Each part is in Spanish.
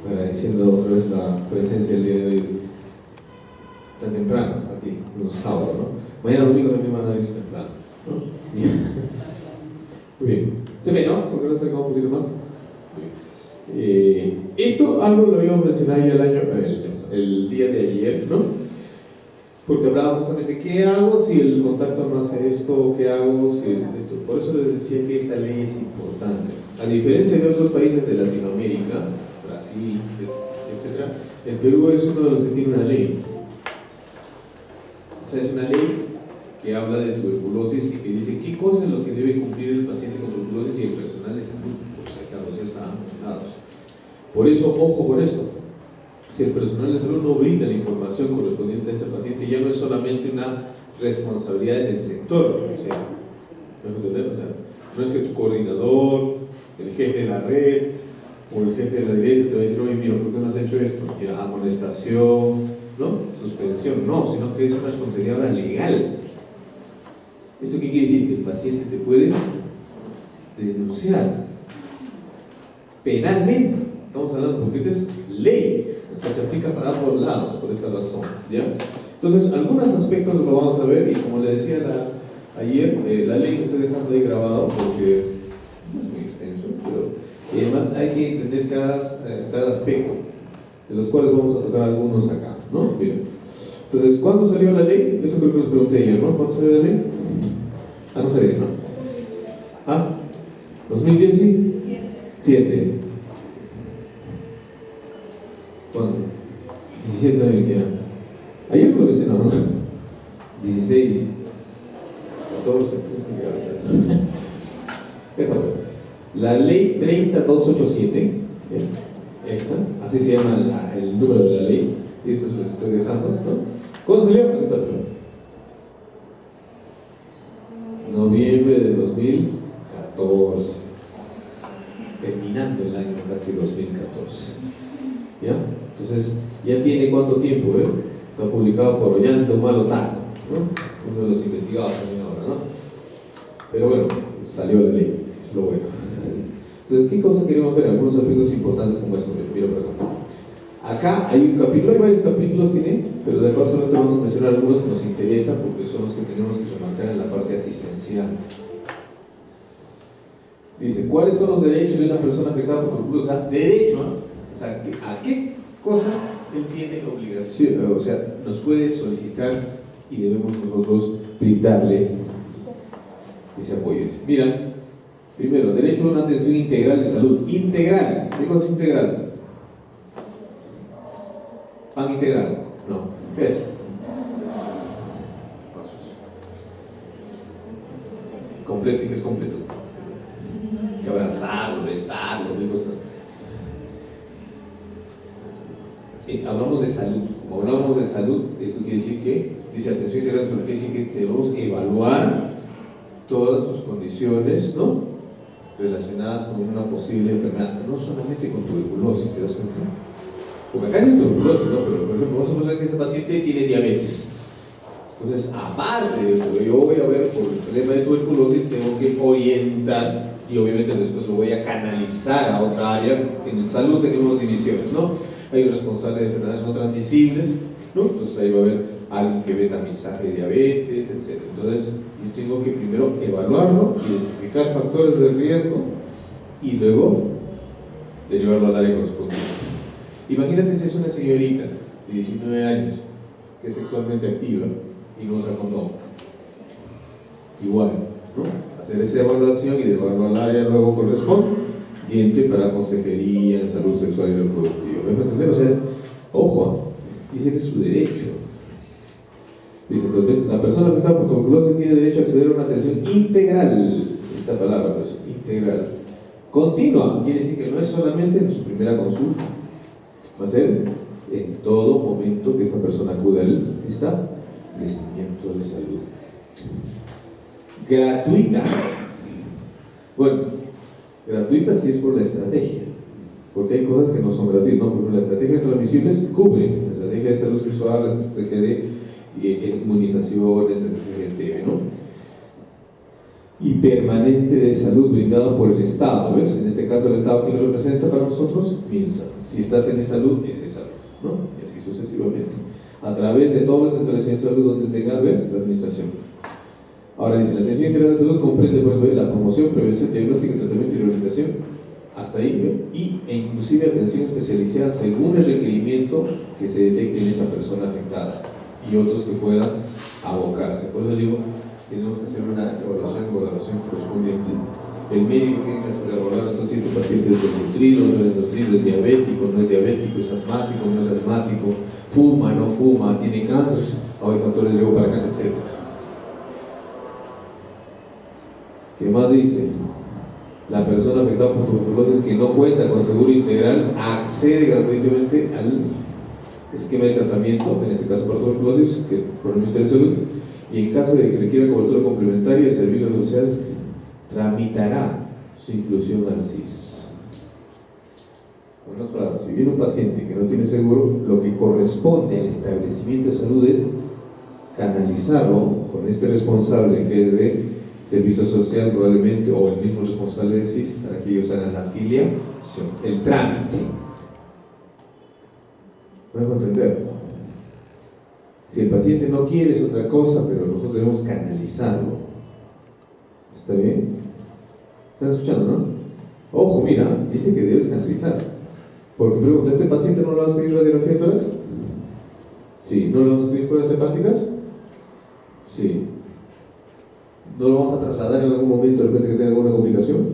agradeciendo otra vez la presencia del día de hoy tan temprano, aquí, los sábados, ¿no? Mañana domingo también van a venir temprano, ¿no? Bien. Muy bien. ¿Se ve, no? ¿Por qué no acercamos un poquito más? Esto algo lo habíamos mencionado ya el día de ayer, ¿no? Porque hablábamos justamente qué hago si el contacto no hace esto, qué hago si esto. Por eso les decía que esta ley es importante. A diferencia de otros países de Latinoamérica, Brasil, etc., el Perú es uno de los que tiene una ley. O sea, es una ley que habla de tuberculosis y que dice qué cosa es lo que debe cumplir el paciente con tuberculosis y el personal de salud, por si acaso, ya están funcionados. Por eso, ojo con esto. Si el personal de salud no brinda la información correspondiente a ese paciente, ya no es solamente una responsabilidad en el sector, o sea, ¿me entender? O sea, no es que tu coordinador, el jefe de la red o el jefe de la iglesia te va a decir, oye, mira, ¿por qué no has hecho esto? Ya, amonestación, ¿no? Suspensión, no, sino que es una responsabilidad legal. ¿Esto qué quiere decir? Que el paciente te puede denunciar penalmente. Estamos hablando porque esto es ley, o sea, se aplica para ambos lados, por esa razón, ¿ya? Entonces, algunos aspectos lo vamos a ver, y como le decía ayer, la ley lo estoy dejando ahí grabado porque no es muy extenso, pero además hay que entender cada aspecto, de los cuales vamos a tocar algunos acá, ¿no? Bien. Entonces, ¿cuándo salió la ley? Eso creo que les pregunté ayer, ¿no? ¿Cuándo salió la ley? Ah, no sabía, ¿no? ¿Ah? ¿2017? ¿Cuándo? 17 años ya. Ayer creo que sí, no. 16, 14, 15, esta fue. La ley 30287, esta, así se llama el número de la ley, y eso lo estoy dejando, ¿no? ¿Cuándo salió? Esta fue. Noviembre de 2014, terminando el año casi 2014, ¿ya? Entonces, ya tiene cuánto tiempo, está publicado por Ollanta Humalo Taza, ¿no? Uno de los investigados también ahora, ¿no? Pero bueno, salió la ley, es lo bueno. Entonces, ¿qué cosa queremos ver? Algunos aspectos importantes como esto, mira por acá. Acá hay un capítulo, hay varios capítulos, pero de paso solamente vamos a mencionar algunos que nos interesan porque son los que tenemos que remarcar en la parte asistencial. Dice, ¿cuáles son los derechos de una persona afectada por tuberculosis? O sea, derecho, ¿no? O sea, ¿a qué cosa él tiene obligación? O sea, nos puede solicitar y debemos nosotros brindarle ese apoyo. Dice, mira, primero, derecho a una atención integral de salud. Integral, ¿qué cosa es integral? ¿Pan integral? No. ¿Qué es? Completo. ¿Y qué es completo? Hay que abrazarlo, besarlo, qué cosa. Hablamos de salud. Como hablamos de salud, esto quiere decir que, dice atención integral, eso quiere decir que debemos evaluar todas sus condiciones, ¿no? Relacionadas con una posible enfermedad, no solamente con tuberculosis, ¿te das cuenta? Porque acá es tuberculosis, ¿no? Pero por ejemplo, vamos a pensar que ese paciente tiene diabetes. Entonces, aparte de lo que yo voy a ver por el problema de tuberculosis, tengo que orientar y obviamente después lo voy a canalizar a otra área. En salud tenemos divisiones, ¿no? Hay un responsable de enfermedades no transmisibles, ¿no? Entonces ahí va a haber alguien que ve tamizaje de diabetes, etc. Entonces, yo tengo que primero evaluarlo, identificar factores de riesgo y luego derivarlo al área correspondiente. Imagínate si es una señorita de 19 años que es sexualmente activa y no usa condón. Igual, ¿no? Hacer esa evaluación y llevarlo al área luego correspondiente para consejería en salud sexual y reproductiva. ¿Me entender? O sea, ojo, dice que es su derecho. Dice, entonces, la persona afectada por tuberculosis tiene derecho a acceder a una atención integral. Esta palabra, pues, integral. Continua, quiere decir que no es solamente en su primera consulta. Va a ser en todo momento que esta persona acude al establecimiento de salud. Gratuita. Bueno, gratuita sí es por la estrategia, porque hay cosas que no son gratuitas, ¿no? Por ejemplo, la estrategia de transmisiones cubre la estrategia de salud sexual, la estrategia de inmunizaciones, la estrategia de TV, ¿no? y permanente de salud brindado por el Estado, ¿ves? En este caso el Estado que lo representa para nosotros, MINSA. Si estás en salud, es salud, ¿no? Y así sucesivamente. A través de todos los establecimientos de salud donde tenga, ¿ves? La administración. Ahora dice, la atención integral de salud comprende, por eso, la promoción, prevención, diagnóstico, tratamiento y rehabilitación, hasta ahí, e inclusive atención especializada según el requerimiento que se detecte en esa persona afectada y otros que puedan abocarse. Por eso digo, tenemos que hacer una evaluación correspondiente. El médico tiene que evaluar entonces si este paciente es desnutrido, no es desnutrido, es diabético, no es diabético, es asmático, no es asmático, fuma, no fuma, tiene cáncer, hay factores de riesgo para cáncer, etc. ¿Qué más dice? La persona afectada por tuberculosis que no cuenta con seguro integral accede gratuitamente al esquema de tratamiento, en este caso para tuberculosis, que es por el Ministerio de Salud, y en caso de que requiera cobertura complementaria, el Servicio Social tramitará su inclusión al SIS. En otras palabras, si viene un paciente que no tiene seguro, lo que corresponde al establecimiento de salud es canalizarlo con este responsable que es de Servicio Social probablemente, o el mismo responsable del SIS, para que ellos hagan la afiliación, el trámite. ¿Me dejo entender? Si el paciente no quiere es otra cosa, pero nosotros debemos canalizarlo. ¿Está bien? ¿Están escuchando, no? Ojo, mira, dice que debes canalizar. Porque pregunta, ¿este paciente no le vas a pedir radiografía de tórax? Sí. ¿No le vas a pedir pruebas hepáticas? Sí. ¿No lo vamos a trasladar en algún momento de repente que tenga alguna complicación?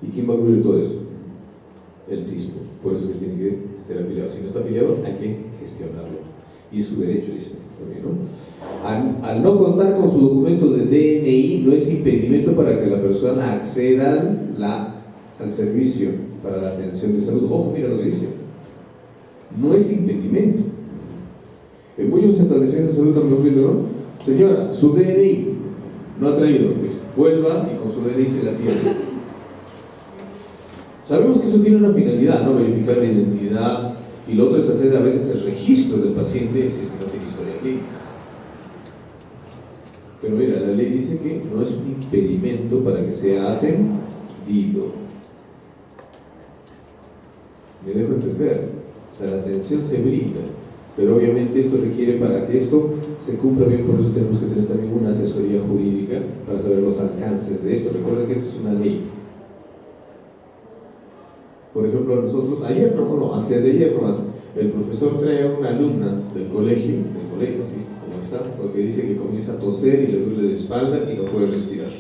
¿Y quién va a cubrir todo eso? El SIS. Por eso se tiene que estar afiliado. Si no está afiliado, hay que gestionarlo. Y es su derecho, dice. ¿No? Al no contar con su documento de DNI, no es impedimento para que la persona acceda al servicio para la atención de salud. Ojo, mira lo que dice. No es impedimento. En muchos establecimientos de salud también ofrecen, ¿no? Señora, su DNI no ha traído, pues, vuelva y con su DNI se la tiene. Sabemos que eso tiene una finalidad, ¿no? Verificar la identidad, y lo otro es hacer a veces el registro del paciente si es que no tiene historia clínica. Pero mira, la ley dice que no es un impedimento para que sea atendido. ¿Me dejo entender? O sea, la atención se brinda, pero obviamente esto requiere, para que esto se cumpla bien, por eso tenemos que tener también una asesoría jurídica para saber los alcances de esto. Recuerden que esto es una ley. Por ejemplo, nosotros, antes de ayer nomás, el profesor trae a una alumna del colegio, sí, como está, porque dice que comienza a toser y le duele de espalda y no puede respirar.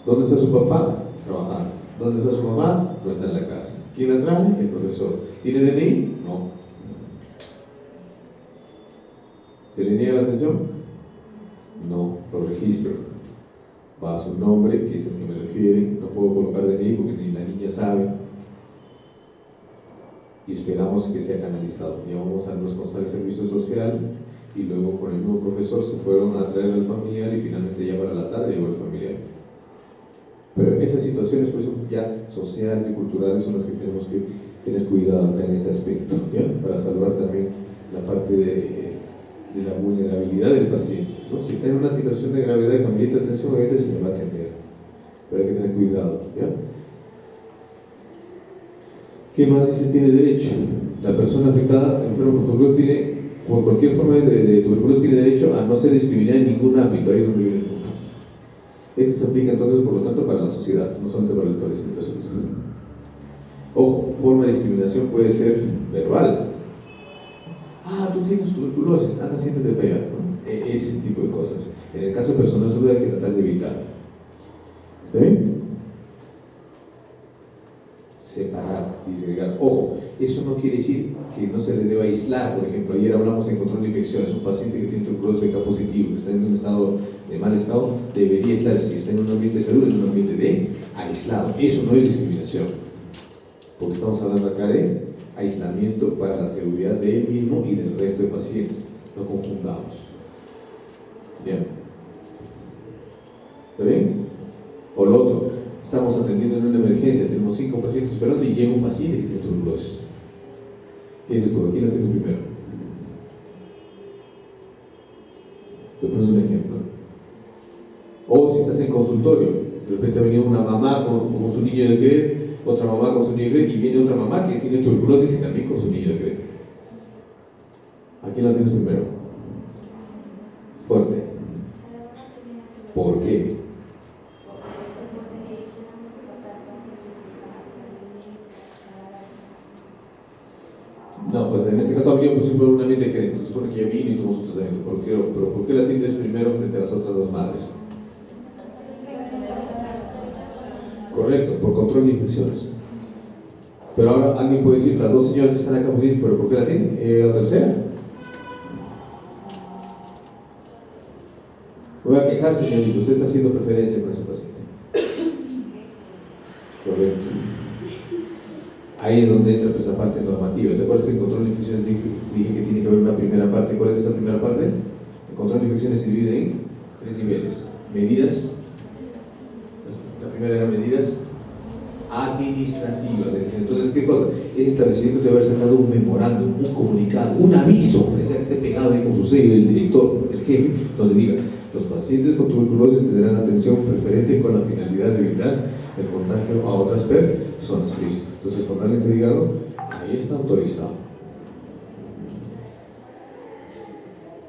¿Dónde está su papá? Trabajando. ¿Dónde está su mamá? No está en la casa. ¿Quién la trae? El profesor. ¿Tiene DNI? No. ¿Se le niega la atención? No, lo registro. Va a su nombre, que es el que me refiere. No puedo colocar DNI porque ni la niña sabe. Y esperamos que sea canalizado. Llamamos al responsable de servicio social y luego con el mismo profesor se fueron a traer al familiar y finalmente ya para la tarde llegó el familiar. Pero esas situaciones, por eso, ya sociales y culturales son las que tenemos que tener cuidado acá en este aspecto, ¿ya? Para salvar también la parte de la vulnerabilidad del paciente, ¿no? Si está en una situación de gravedad y familiar de atención, obviamente se le va a atender, pero hay que tener cuidado, ¿ya? ¿Qué más dice? Tiene derecho. La persona afectada, enferma por tuberculosis, tiene, por cualquier forma de tuberculosis, tiene derecho a no ser discriminada en ningún ámbito. Ahí es donde viene el punto. Esto se aplica entonces, por lo tanto, para la sociedad, no solamente para el establecimiento de salud. Ojo, forma de discriminación puede ser verbal. Tú tienes tuberculosis, anda, siéntate para allá, ¿no? Ese tipo de cosas. En el caso de personas de salud hay que tratar de evitar. ¿Está bien? Separar, disgregar. Ojo, eso no quiere decir que no se le deba aislar. Por ejemplo, ayer hablamos en control de infecciones. Un paciente que tiene tuberculosis BK positivo, que está en un estado de mal estado, debería estar, si está en un ambiente de salud, en un ambiente de aislado. Eso no es discriminación, porque estamos hablando acá de aislamiento para la seguridad de él mismo y del resto de pacientes. No confundamos. ¿Bien? ¿Está bien? O lo otro, estamos atendiendo en una emergencia, tenemos 5 pacientes esperando y llega un paciente que tiene tuberculosis. ¿Qué dices tú? Aquí lo tengo primero. Te pongo un ejemplo. O si estás en consultorio consultorio. De repente ha venido una mamá con su niño de CRE, otra mamá con su niño de CRE, y viene otra mamá que tiene tuberculosis y también con su niño de CRE. ¿A quién lo tienes primero? Fuerte. ¿Por qué? No, pues en este caso habría por ejemplo una mente que se supone que ya vino y tomó su tratamiento. Pero ¿por qué la atiendes primero frente a las otras dos madres? Correcto, por control de infecciones. Pero ahora alguien puede decir, las dos señoras están acá, pero ¿por qué la tienen? La tercera. Voy a quejar, señorito, usted está haciendo preferencia por ese paciente. Correcto. Ahí es donde entra pues, la parte normativa. ¿Te acuerdas que en control de infecciones dije que tiene que haber una primera parte? ¿Cuál es esa primera parte? El control de infecciones se divide en 3 niveles. Medidas. La primera era medidas administrativas. Entonces, ¿qué cosa? Ese establecimiento debe haber sacado un memorándum, un comunicado, un aviso, que sea que esté pegado ahí con su sello del director, del jefe, donde diga: los pacientes con tuberculosis tendrán atención preferente con la finalidad de evitar el contagio a otras personas. Listo. Entonces, cuando alguien te diga algo, ahí está autorizado.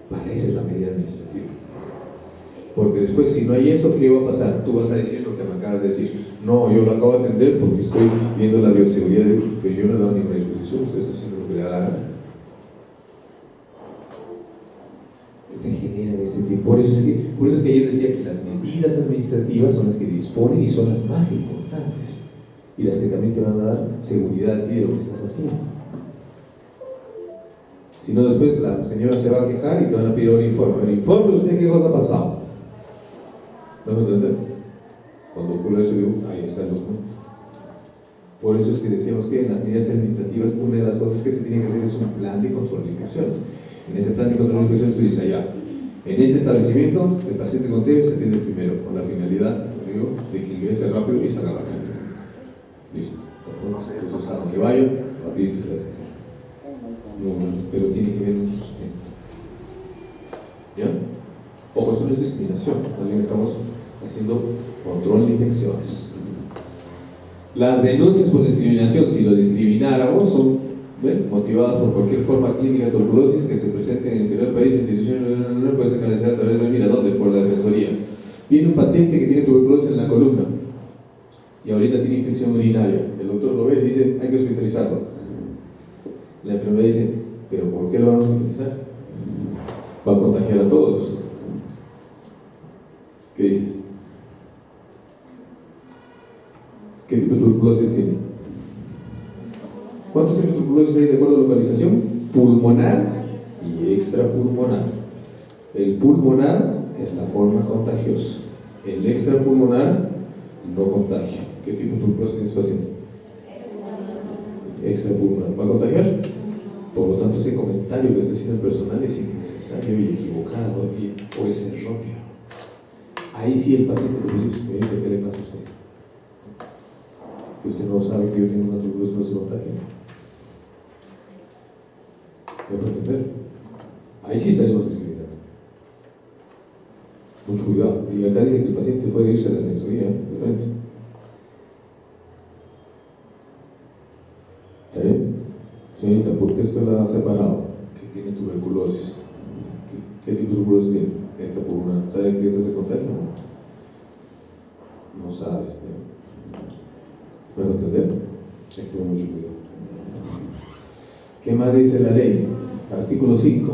Para esa es la medida administrativa. Porque después, si no hay eso, ¿qué va a pasar? Tú vas a decir lo que me acabas de decir. No, yo lo acabo de atender porque estoy viendo la bioseguridad, pero yo no he dado ninguna disposición, usted está haciendo lo que le da la gana. Se genera ese tipo. Por eso es que ayer decía que las medidas administrativas son las que disponen y son las más importantes. Y las que también te van a dar seguridad a ti de lo que estás haciendo. Si no, después la señora se va a quejar y te van a pedir un informe. El informe, ¿usted qué cosa ha pasado? ¿No me entienden? Cuando ocurre eso, digo, ahí está el documento. Por eso es que decíamos que en las medidas administrativas, una de las cosas que se tiene que hacer es un plan de control de infecciones. En ese plan de control de infecciones tú dices allá, en este establecimiento, el paciente con TB se atiende primero, con la finalidad, digo, de que ingrese rápido y salga rápido. Listo. Entonces, a donde vaya, rápido y fíjate. Pero tiene que haber un sustento. ¿Ya? Ojo, eso no es discriminación, más bien estamos haciendo control de infecciones. Las denuncias por discriminación, si lo discrimináramos, son motivadas por cualquier forma clínica de tuberculosis que se presente en el interior del país, institución, no puede ser canalizada a través de, mira, ¿dónde? Por la defensoría. Viene un paciente que tiene tuberculosis en la columna y ahorita tiene infección urinaria. El doctor lo ve y dice, hay que hospitalizarlo. La enfermera dice, ¿pero por qué lo vamos a hospitalizar? Va a contagiar a todos. ¿Qué dices? ¿Qué tipo de tuberculosis tiene? ¿Cuántos tipos de tuberculosis hay de acuerdo a la localización? Pulmonar y extrapulmonar. El pulmonar es la forma contagiosa. El extrapulmonar no contagia. ¿Qué tipo de tuberculosis tiene ese paciente? Extrapulmonar. ¿Va a contagiar? Por lo tanto, ese comentario que está haciendo el personal es innecesario y equivocado o es erróneo. Ahí sí el paciente te dice, ¿qué le pasa a usted? Usted no sabe que yo tengo una tuberculosis, no se contagia. ¿Me puede entender? Ahí sí estaríamos discriminando. Mucho cuidado. Y acá dice que el paciente puede irse a la defensoría, de frente. ¿Está bien? Señorita, ¿por qué usted la ha separado? Que tiene tuberculosis. ¿Qué tipo de tuberculosis tiene? Esta pulmonar. ¿Sabe que esa se contagia? No sabe. ¿Puedo entender? Hay que tener mucho cuidado. ¿Qué más dice la ley? Artículo 5.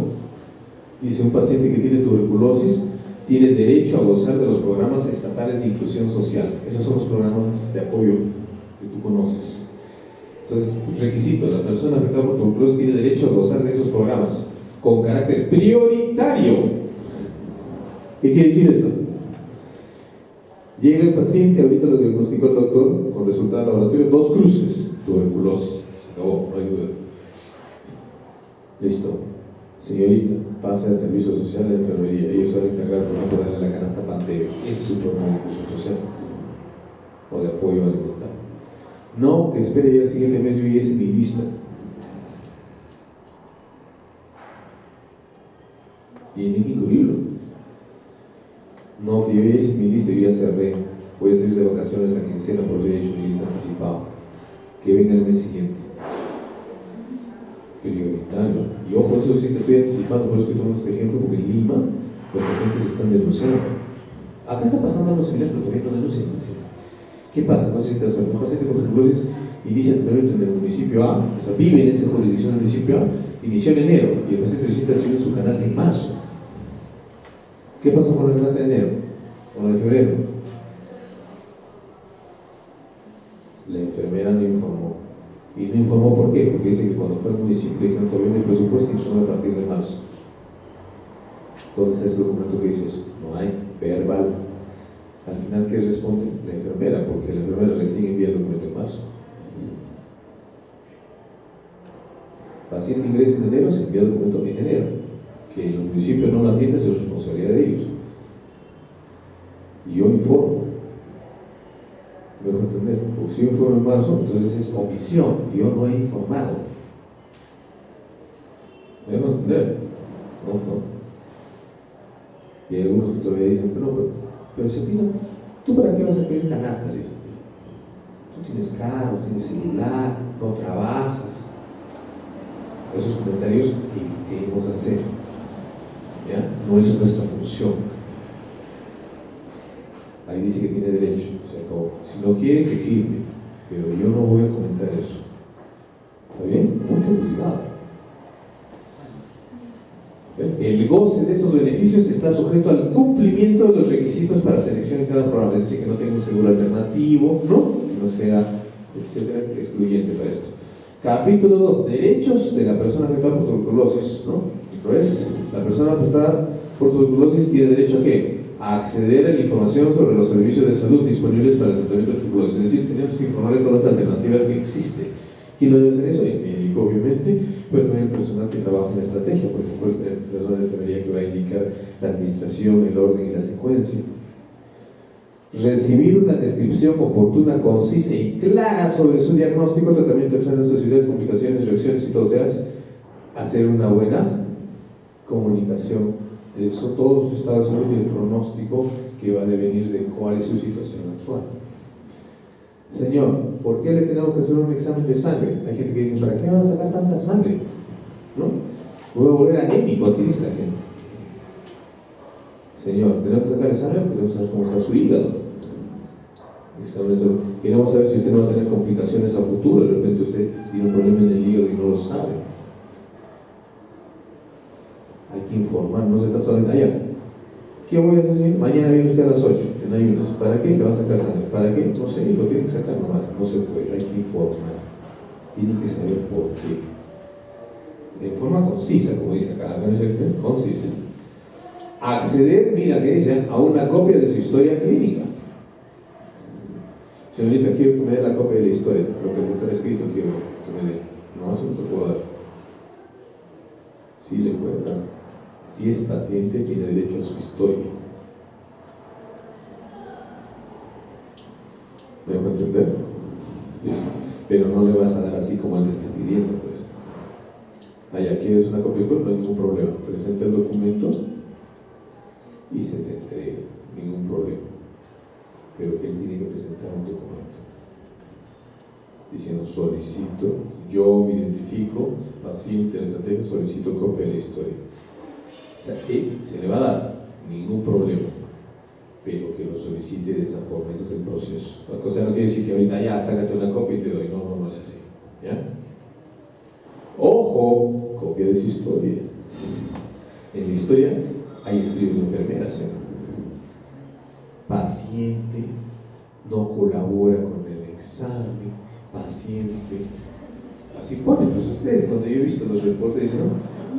Dice: un paciente que tiene tuberculosis tiene derecho a gozar de los programas estatales de inclusión social. Esos son los programas de apoyo que tú conoces. Entonces, requisito: la persona afectada por tuberculosis tiene derecho a gozar de esos programas con carácter prioritario. ¿Qué quiere decir esto? Llega el paciente, ahorita lo diagnosticó el doctor con resultado de laboratorio, 2 cruces, tuberculosis. Se acabó, no hay duda. Listo. Señorita, pase al servicio social de la enfermería. Ellos se van a encargar de ponerle la canasta Panteo. Ese es un programa de inclusión social o de apoyo alimentario. No, que espere ya el siguiente mes, yo ya hice mi lista. Tienen que incluirlo. No, que yo ya hice mi lista y ya cerré. voy a salir de vacaciones la quincena, por eso he hecho mi lista anticipada, que venga el mes siguiente. Prioritario. Y ojo, eso sí te estoy anticipando, por eso estoy tomando este ejemplo, porque en Lima los pacientes están denunciando. Acá está pasando algo similar, pero todavía no denuncian pacientes. ¿Qué pasa? No sé si te das cuenta, un paciente con tuberculosis inicia tratamiento en el municipio A, o sea, vive en esa jurisdicción del municipio A, inició en enero, y el paciente recién recibió su canasta en marzo. ¿Qué pasó con la canasta de enero? ¿O la de febrero? La enfermera no informó. Y no informó ¿por qué? Porque dice que cuando fue al municipio le dijeron todavía no hay presupuesto, informó a partir de marzo. ¿Dónde está ese documento que dice eso? No hay, verbal. Al final, ¿qué responde? La enfermera, porque la enfermera recién envía el documento en marzo. Paciente ingresa en enero, se envía el documento en enero. Que el municipio no lo atiende, es responsabilidad de ellos. Y yo informo. ¿Me dejo entender? Porque si yo informo en marzo, entonces es omisión. Yo no he informado. ¿Me dejo entender? No. Y hay algunos que todavía dicen, pero Sefina, ¿tú para qué vas a pedir canasta? Dicen. Tú tienes carro, tienes celular, no trabajas. Esos comentarios evitemos hacer. ¿Ya? No es nuestra función. Ahí dice que tiene derecho. O sea, como, si no quiere, que firme. Pero yo no voy a comentar eso. ¿Está bien? Mucho cuidado. El goce de estos beneficios está sujeto al cumplimiento de los requisitos para selección en cada programa, es decir, que no tenga un seguro alternativo, ¿no? Que no sea, etcétera, excluyente para esto. Capítulo 2, derechos de la persona afectada por tuberculosis, ¿no? Entonces, la persona afectada por tuberculosis tiene derecho a ¿qué? A acceder a la información sobre los servicios de salud disponibles para el tratamiento de tuberculosis, es decir, tenemos que informar de todas las alternativas que existen. ¿Quién lo debe hacer eso? El médico, obviamente, pero también el personal que trabaja en la estrategia, por ejemplo, el personal de enfermería que va a indicar la administración, el orden y la secuencia. Recibir una descripción oportuna, concisa y clara sobre su diagnóstico, tratamiento, exámenes, posibilidades, complicaciones, reacciones y todo, o sea, hacer una buena comunicación de eso, todo su estado de salud y el pronóstico que va a devenir de cuál es su situación actual. Señor, ¿por qué le tenemos que hacer un examen de sangre? Hay gente que dice, ¿para qué van a sacar tanta sangre? ¿No? Voy a volver anémico, así dice la gente. Señor, tenemos que sacar sangre porque tenemos que saber cómo está su hígado. Queremos saber si usted no va a tener complicaciones a futuro. De repente usted tiene un problema en el hígado y no lo sabe. Hay que informar, no se trata solamente allá. ¿Qué voy a hacer? Mañana viene usted a las 8 en ayunas. ¿Para qué? Le va a sacar sangre. ¿Para qué? No sé, lo tiene que sacar nomás. No se puede, hay que informar. Tiene que saber por qué. De forma concisa, como dice acá, concisa. Acceder, mira que dice, a una copia de su historia clínica. Señorita, quiero que me dé la copia de la historia, lo que el doctor ha escrito, quiero que me dé. No, eso no te puedo dar. Sí le puedo dar. Si es paciente, tiene derecho a su historia. ¿Me dejo entender? Listo. Pero no le vas a dar así como él te está pidiendo, pues. Allá quieres una copia, pues no hay ningún problema. Presenta el documento y se te entrega, ningún problema. Pero él tiene que presentar un documento diciendo solicito, yo me identifico, paciente de la estrategia, solicito copia de la historia. O sea, se le va a dar, ningún problema, pero que lo solicite de esa forma, ese es el proceso. O sea, no quiere decir que ahorita ya sácate una copia y te doy, no es así. ¿Ya? Ojo, copia de su historia. En la historia ahí escribe una enfermera, ¿sí? Paciente no colabora con el examen, paciente, así ponen, pues ustedes, cuando yo he visto los reportes dicen, no,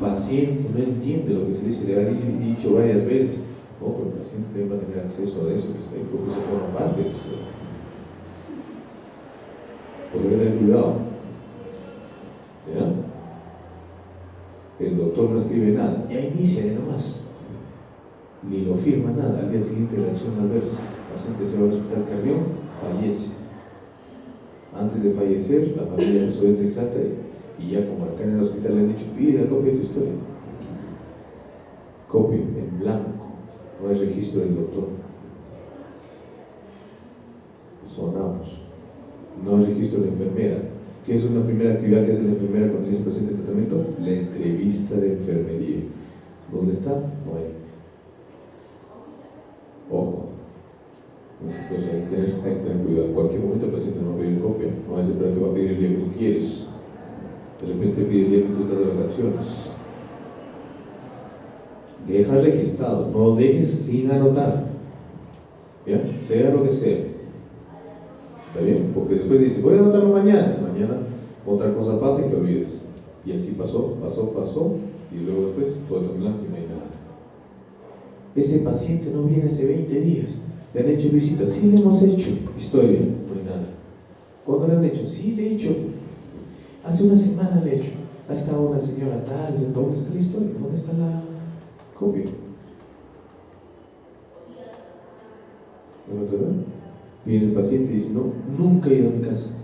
paciente no entiende lo que se dice, le ha dicho varias veces, no, pero el paciente también va a tener acceso a eso, que está ahí, porque se forma parte de esto. Porque hay que tener cuidado. ¿Ya? El doctor no escribe nada, ya inicia de nomás. Ni lo firma nada, al día siguiente reacción adversa, el paciente se va al hospital Carrión, fallece. Antes de fallecer, la familia no se exalta y ya como acá en el hospital le han dicho, pide la copia de tu historia. Copia en blanco, no hay registro del doctor. sonamos. No el registro de la enfermera. ¿Qué es una primera actividad que hace la enfermera cuando dice paciente de tratamiento? La entrevista de enfermería. ¿Dónde está? No hay. Ojo. Entonces hay que tener cuidado. En cualquier momento el paciente no va a pedir copia. No va a esperar que va a pedir el día que tú quieres. De repente pide el día que tú estás de vacaciones. Deja registrado. No dejes sin anotar. ¿Ya? Sea lo que sea. ¿Está bien? Porque después dices, voy a anotarlo mañana. Mañana otra cosa pasa y te olvides. Y así pasó. Y luego después todo está en blanco y no hay nada. Ese paciente no viene hace 20 días. ¿Le han hecho visitas? Sí, le hemos hecho. Historia, no hay nada. ¿Cuándo le han hecho? Sí, le he hecho. Hace una semana le he hecho. Ha estado una señora tal. ¿Dónde está la historia? ¿Dónde está la copia? ¿Me entiendes? Viene el paciente y dice, no, nunca he ido a mi casa.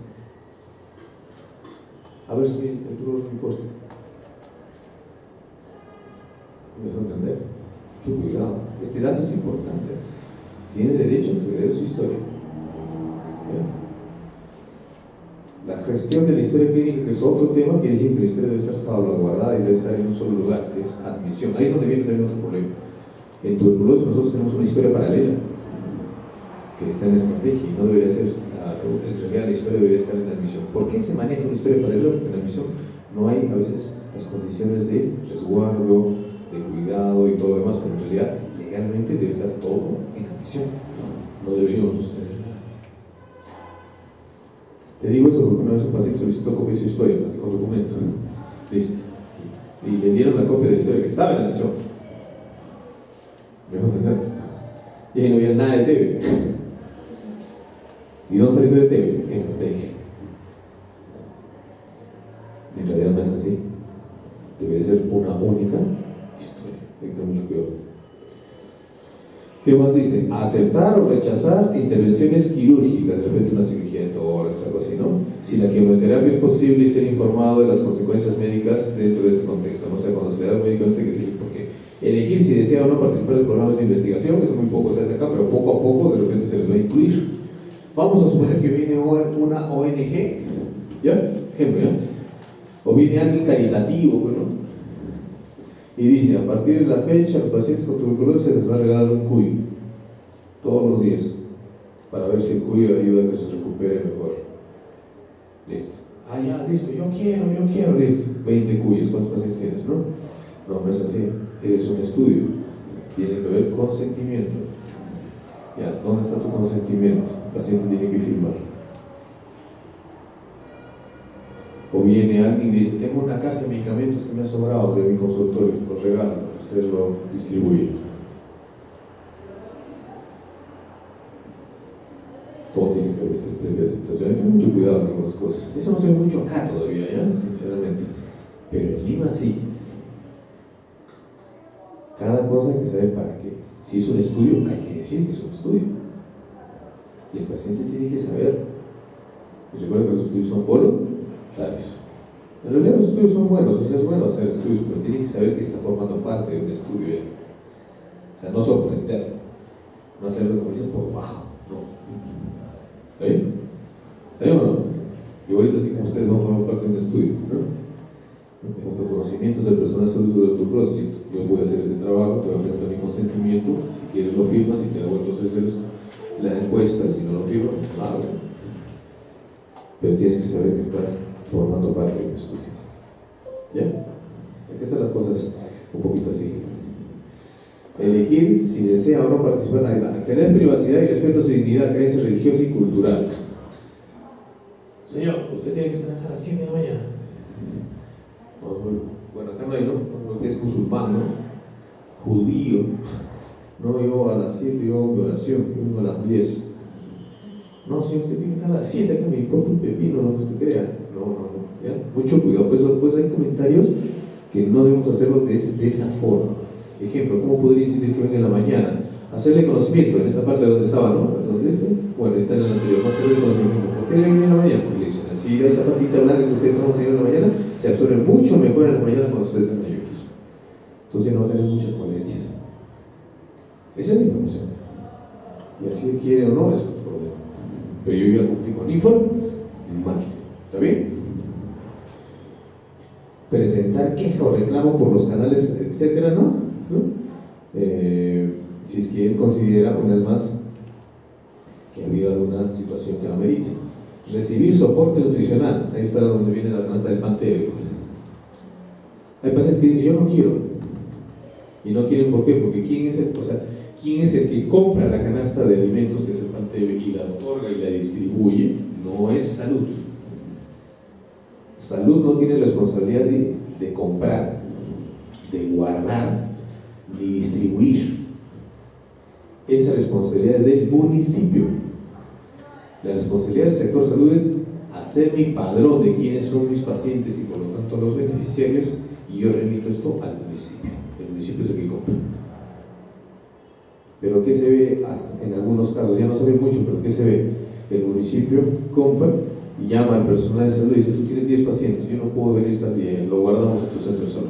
A ver si el dolor no importa. ¿Me dejo entender? Mucho cuidado. Este dato es importante. Tiene derecho a acceder a su historia. ¿Ya? La gestión de la historia clínica, que es otro tema, quiere decir que la historia debe estar salvaguardada y debe estar en un solo lugar, que es admisión. Ahí es donde viene también otro problema. En tuberculosis nosotros tenemos una historia paralela que está en la estrategia y no debería ser, en realidad la historia debería estar en la admisión. ¿Por qué se maneja una historia paralela? Porque en la admisión no hay a veces las condiciones de resguardo, de cuidado y todo lo demás, pero en realidad legalmente debe estar todo en admisión. No deberíamos tener nada. Te digo eso porque una vez un paciente solicitó copia de su historia, así con documento. Listo. Y le dieron la copia de la historia que estaba en la admisión. ¿Me dejo entender? Y ahí no había nada de TV. ¿Y dónde está la historia de TV? En estrategia. En realidad no es así. Debería ser una única historia. Hay que tener mucho cuidado. ¿Qué más dice? Aceptar o rechazar intervenciones quirúrgicas, de repente una cirugía de tórax, algo así, ¿no? Si la quimioterapia es posible y ser informado de las consecuencias médicas dentro de este contexto, no sé, cuando se le da un medicamento que sirve, porque elegir si desea o no participar de programas de investigación, eso muy poco se hace acá, pero poco a poco de repente se les va a incluir. Vamos a suponer que viene una ONG, ¿ya? Ejemplo, ¿ya? O viene alguien caritativo, ¿no? Y dice, a partir de la fecha, a los pacientes con tuberculosis se les va a regalar un cuy todos los días para ver si el cuy ayuda a que se recupere mejor. Listo. Ah, ya, listo, yo quiero, listo. 20 cuyos, ¿cuántos pacientes tienes, no? No es así. Ese es un estudio. Tiene que haber consentimiento. Ya, ¿dónde está tu consentimiento? El paciente tiene que firmar. O viene alguien y dice, tengo una caja de medicamentos que me ha sobrado de mi consultorio, los regalo, ustedes lo distribuyen. Todo tiene que ser previa aceptación. Hay que tener mucho cuidado con algunas cosas. Eso no se ve mucho acá todavía, ¿ya? Sinceramente. Pero en Lima sí. Cada cosa hay que saber para qué. Si es un estudio, hay que decir que es un estudio. Y el paciente tiene que saber. Y recuerden que los estudios son voluntarios. En realidad los estudios son buenos, o sea, es bueno hacer estudios, pero tiene que saber que está formando parte de un estudio. O sea, no sorprenderlo, no hacerlo como dicen por bajo, no. ¿Está bien? ¿Está bien o no? Y ahorita sí como ustedes van a formar parte de un estudio, ¿no? Con conocimientos del personal de salud de tuberculosis, listo. Yo voy a hacer ese trabajo, te voy a presentar mi consentimiento, si quieres lo firmas, si te da vuelto a hacer la encuesta, si no lo firmas, claro. Pero tienes que saber que estás formando parte de un estudio. ¿Ya? Hay que hacer las cosas un poquito así. Elegir si desea o no participar en la actividad. Tener privacidad y respeto a su dignidad, creencia religiosa y cultural. Señor, usted tiene que estar acá a las 7 de la mañana. Bueno, acá no hay, ¿no? Lo que es musulmán, ¿no? Judío. No, yo a las 7 yo hago mi oración, yo vengo a las 10. No, señor, usted tiene que estar a las 7, que me importa un pepino, no que usted crea. No. ¿Ya? Mucho cuidado, pues hay comentarios que no debemos hacerlo de esa forma. Ejemplo, ¿cómo podría insistir que venga en la mañana? Hacerle conocimiento, en esta parte donde estaba, ¿no? ¿Dónde dice? Bueno, está en el anterior, no hacerle conocimiento. ¿Por qué viene en la mañana? Porque le dicen, si esa pastita blanca que usted toma en la mañana, se absorbe mucho mejor en la mañana cuando ustedes están ayunos. Entonces ya no va a tener muchas molestias. Esa es la información. Y así quiere o no, es un problema. pero yo ya cumplí con informe, mal. ¿Está bien? Presentar queja o reclamo por los canales, etcétera, ¿no? Si es que él considera, una vez más, que ha habido alguna situación que la merite. Recibir soporte nutricional, ahí está donde viene la canasta del pan tebeo. Hay pacientes que dicen, yo no quiero, y no quieren, ¿por qué? Porque ¿quién es el que compra la canasta de alimentos, que es el pan tebeo, y la otorga y la distribuye? No es salud. Salud no tiene responsabilidad de comprar, de guardar, ni distribuir. Esa responsabilidad es del municipio. La responsabilidad del sector salud es hacer mi padrón de quiénes son mis pacientes y por lo tanto los beneficiarios, y yo remito esto al municipio. El municipio es el que compra. Pero ¿qué se ve? Hasta en algunos casos, ya no se ve mucho, pero ¿qué se ve? El municipio compra y llama al personal de salud y dice, tú tienes 10 pacientes, yo no puedo venir esta día, lo guardamos en tu centro de salud,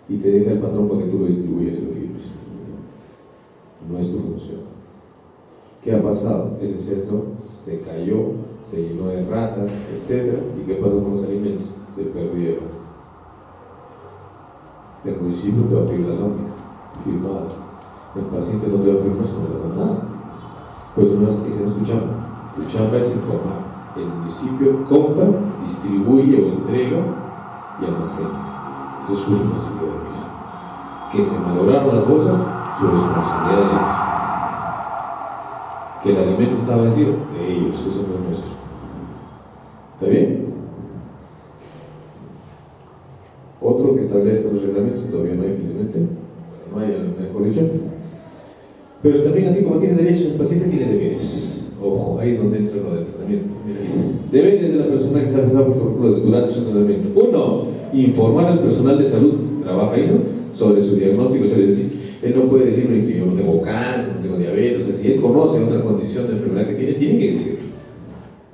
y te deja el patrón para que tú lo distribuyas y lo firmes. No es tu función. ¿Qué ha pasado? Ese centro se cayó, se llenó de ratas, etc. ¿Y qué pasó con los alimentos? Se perdieron. El municipio te va a pedir la nómina firmada. El paciente no te va a firmar si no le hace nada. Pues no es que se nos tu chamba. Tu chamba es informar. El municipio compra, distribuye o entrega y almacena. Eso es su responsabilidad. Que se malograron las bolsas, su responsabilidad de ellos. Que el alimento estaba vencido, de ellos, eso no es nuestro. ¿Está bien? Otro que establezca los reglamentos, que todavía no hay finalmente, no hay, mejor dicho. Pero también, así como tiene derechos, el paciente tiene deberes. Ojo, ahí es donde entra lo del tratamiento. Deberes de la persona que está afectada por tuberculosis durante su tratamiento. 1. Informar al personal de salud, trabaja ahí, ¿no?, sobre su diagnóstico. Es decir, él no puede decirme que yo no tengo cáncer, no tengo diabetes. O sea, si él conoce otra condición de enfermedad que tiene que decirlo.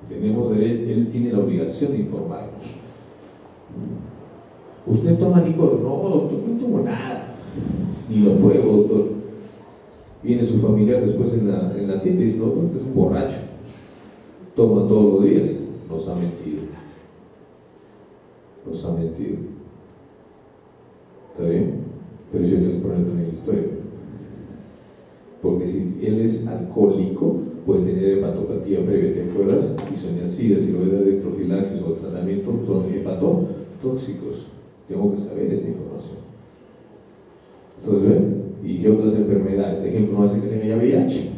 Él tiene la obligación de informarnos. ¿Usted toma licor? No, doctor, no tomo nada. Ni lo pruebo, doctor. Viene su familiar después en la cita y dice, no, usted es un borracho. Toma todos los días. Nos ha mentido. Nos ha mentido. ¿Está bien? Pero yo tengo que poner también la historia. Porque si él es alcohólico, puede tener hepatopatía previa, ¿te acuerdas? Isoniazida, cirroidea de profilaxis o tratamiento con hepatotóxicos. Tengo que saber esta información. Entonces, ¿ven? Y si otras enfermedades, ejemplo, no hace que tenga ya VIH.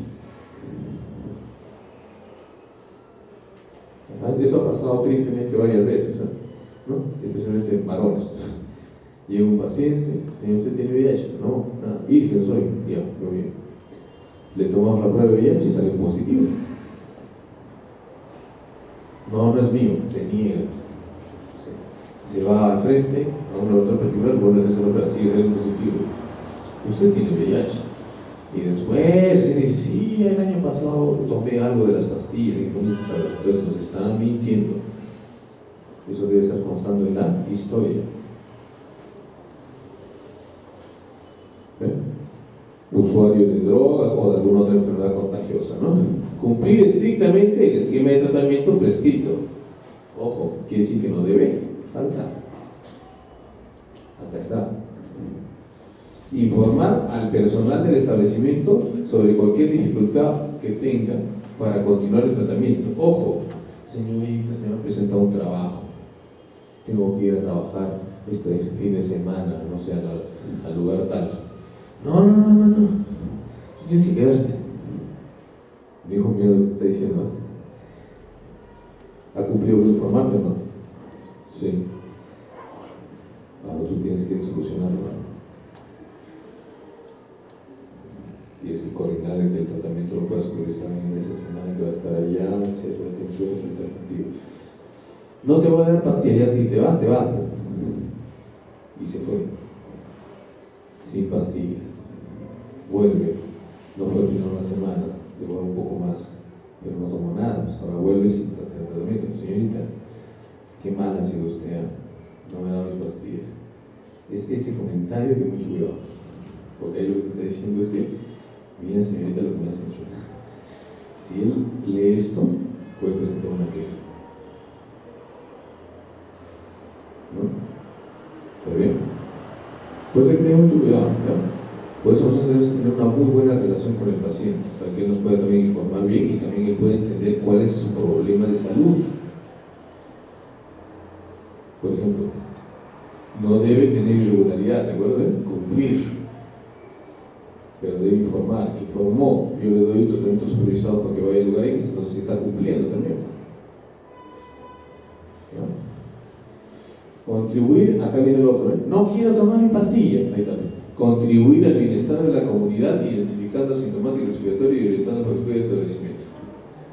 Además, eso ha pasado tristemente varias veces, ¿no? Especialmente en varones. Llega un paciente, señor, ¿usted tiene VIH? No, nada, virgen soy, ya, muy bien. Le tomamos la prueba de VIH y sale positivo. No, no es mío, se niega. Se va al frente a un laboratorio particular, vuelve a hacerse la prueba, sigue saliendo positivo. Usted tiene VIH. Y después se dice, sí, el año pasado tomé algo de las pastillas, y comienza a saber. Entonces nos están mintiendo. Eso debe estar constando en la historia. Usuario de drogas o de alguna otra enfermedad contagiosa, ¿no? Cumplir estrictamente el esquema de tratamiento prescrito. Ojo, quiere decir que no debe faltar. Acá está. Informar al personal del establecimiento sobre cualquier dificultad que tenga para continuar el tratamiento. Ojo, señorita, se me ha presentado un trabajo. Tengo que ir a trabajar este fin de semana, no sé, al lugar tal. No. Tienes que quedarte. Dijo, mira lo que te está diciendo. ¿Ha cumplido con informarte o no? Sí. Ahora tú tienes que solucionarlo. Tienes que coordinar que el tratamiento lo puedas progresar en esa semana que va a estar allá, etc. Tienes que ver esa alternativa. No te voy a dar pastillas, si te vas, te vas. Y se fue. Sin pastillas. Vuelve. No fue el final de una semana, llevó un poco más, pero no tomó nada. Pues ahora vuelve sin tratamiento. Señorita, qué mal ha sido usted, no me da mis pastillas. Es ese comentario de mucho cuidado, porque ahí lo que te está diciendo es que, mira, señorita, lo que me has hecho. Si él lee esto, puede presentar una queja. ¿No? ¿Está bien? Por eso hay que tener mucho cuidado, ¿ya? Por eso nosotros tenemos que tener una muy buena relación con el paciente, para que él nos pueda también informar bien y también él pueda entender cuál es su problema de salud. Por ejemplo, no debe tener irregularidad, ¿de acuerdo? Debe cumplir, pero debe informar. Informó, yo le doy un tratamiento supervisado para que vaya al lugar X, entonces sí está cumpliendo también. ¿Ya? Contribuir, acá viene el otro, ¿eh? No quiero tomar mi pastilla, ahí también. Contribuir al bienestar de la comunidad, identificando sintomático respiratorio y orientando por el cuidado de establecimiento.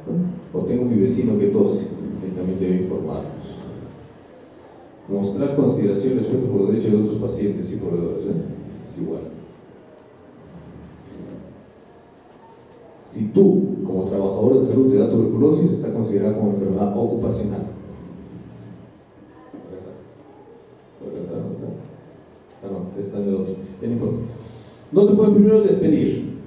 ¿No? O tengo mi vecino que tose, él también debe informarnos. Mostrar consideración y respeto por los derechos de otros pacientes y proveedores, es igual. Si tú, como trabajador de salud, te da tuberculosis, está considerada como enfermedad ocupacional. No, está en el otro. No importa. No te pueden primero despedir.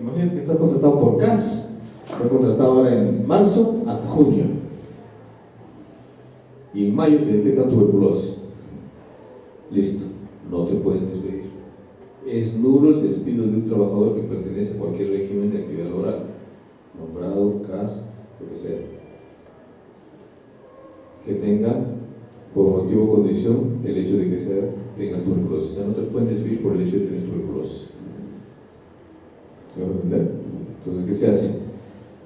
Imagínate que estás contratado por CAS, te contratado ahora en marzo hasta junio. Y en mayo te detectan tuberculosis. Listo, no te pueden despedir. Es nulo el despido de un trabajador que pertenece a cualquier régimen de actividad laboral, nombrado, CAS, lo que sea, que tenga por motivo o condición el hecho de que tengas tuberculosis. O sea, no te pueden despedir por el hecho de tener tuberculosis. ¿Me van a entender? Entonces, ¿qué se hace?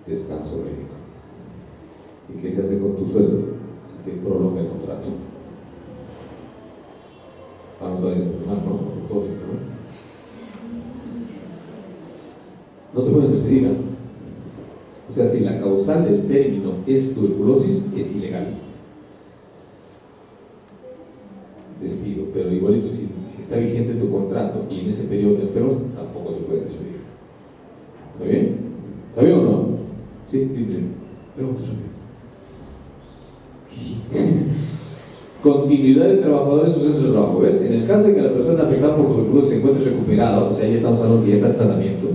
Descanso médico. ¿Y qué se hace con tu sueldo? Se te prolonga el contrato. No te vayas a enfermar, ¿no? No te pueden despedir, ¿no? O sea, si la causal del término es tuberculosis, es ilegal. Despido, pero igualito, si está vigente tu contrato y en ese periodo te enfermas, tampoco te pueden despedir. ¿Está bien? ¿Está bien o no? Sí, dime. Pregunta rápido. Continuidad del trabajador en su centro de trabajo. ¿Ves? En el caso de que la persona afectada por tuberculosis se encuentre recuperada, o sea, ya estamos hablando que ya está en tratamiento,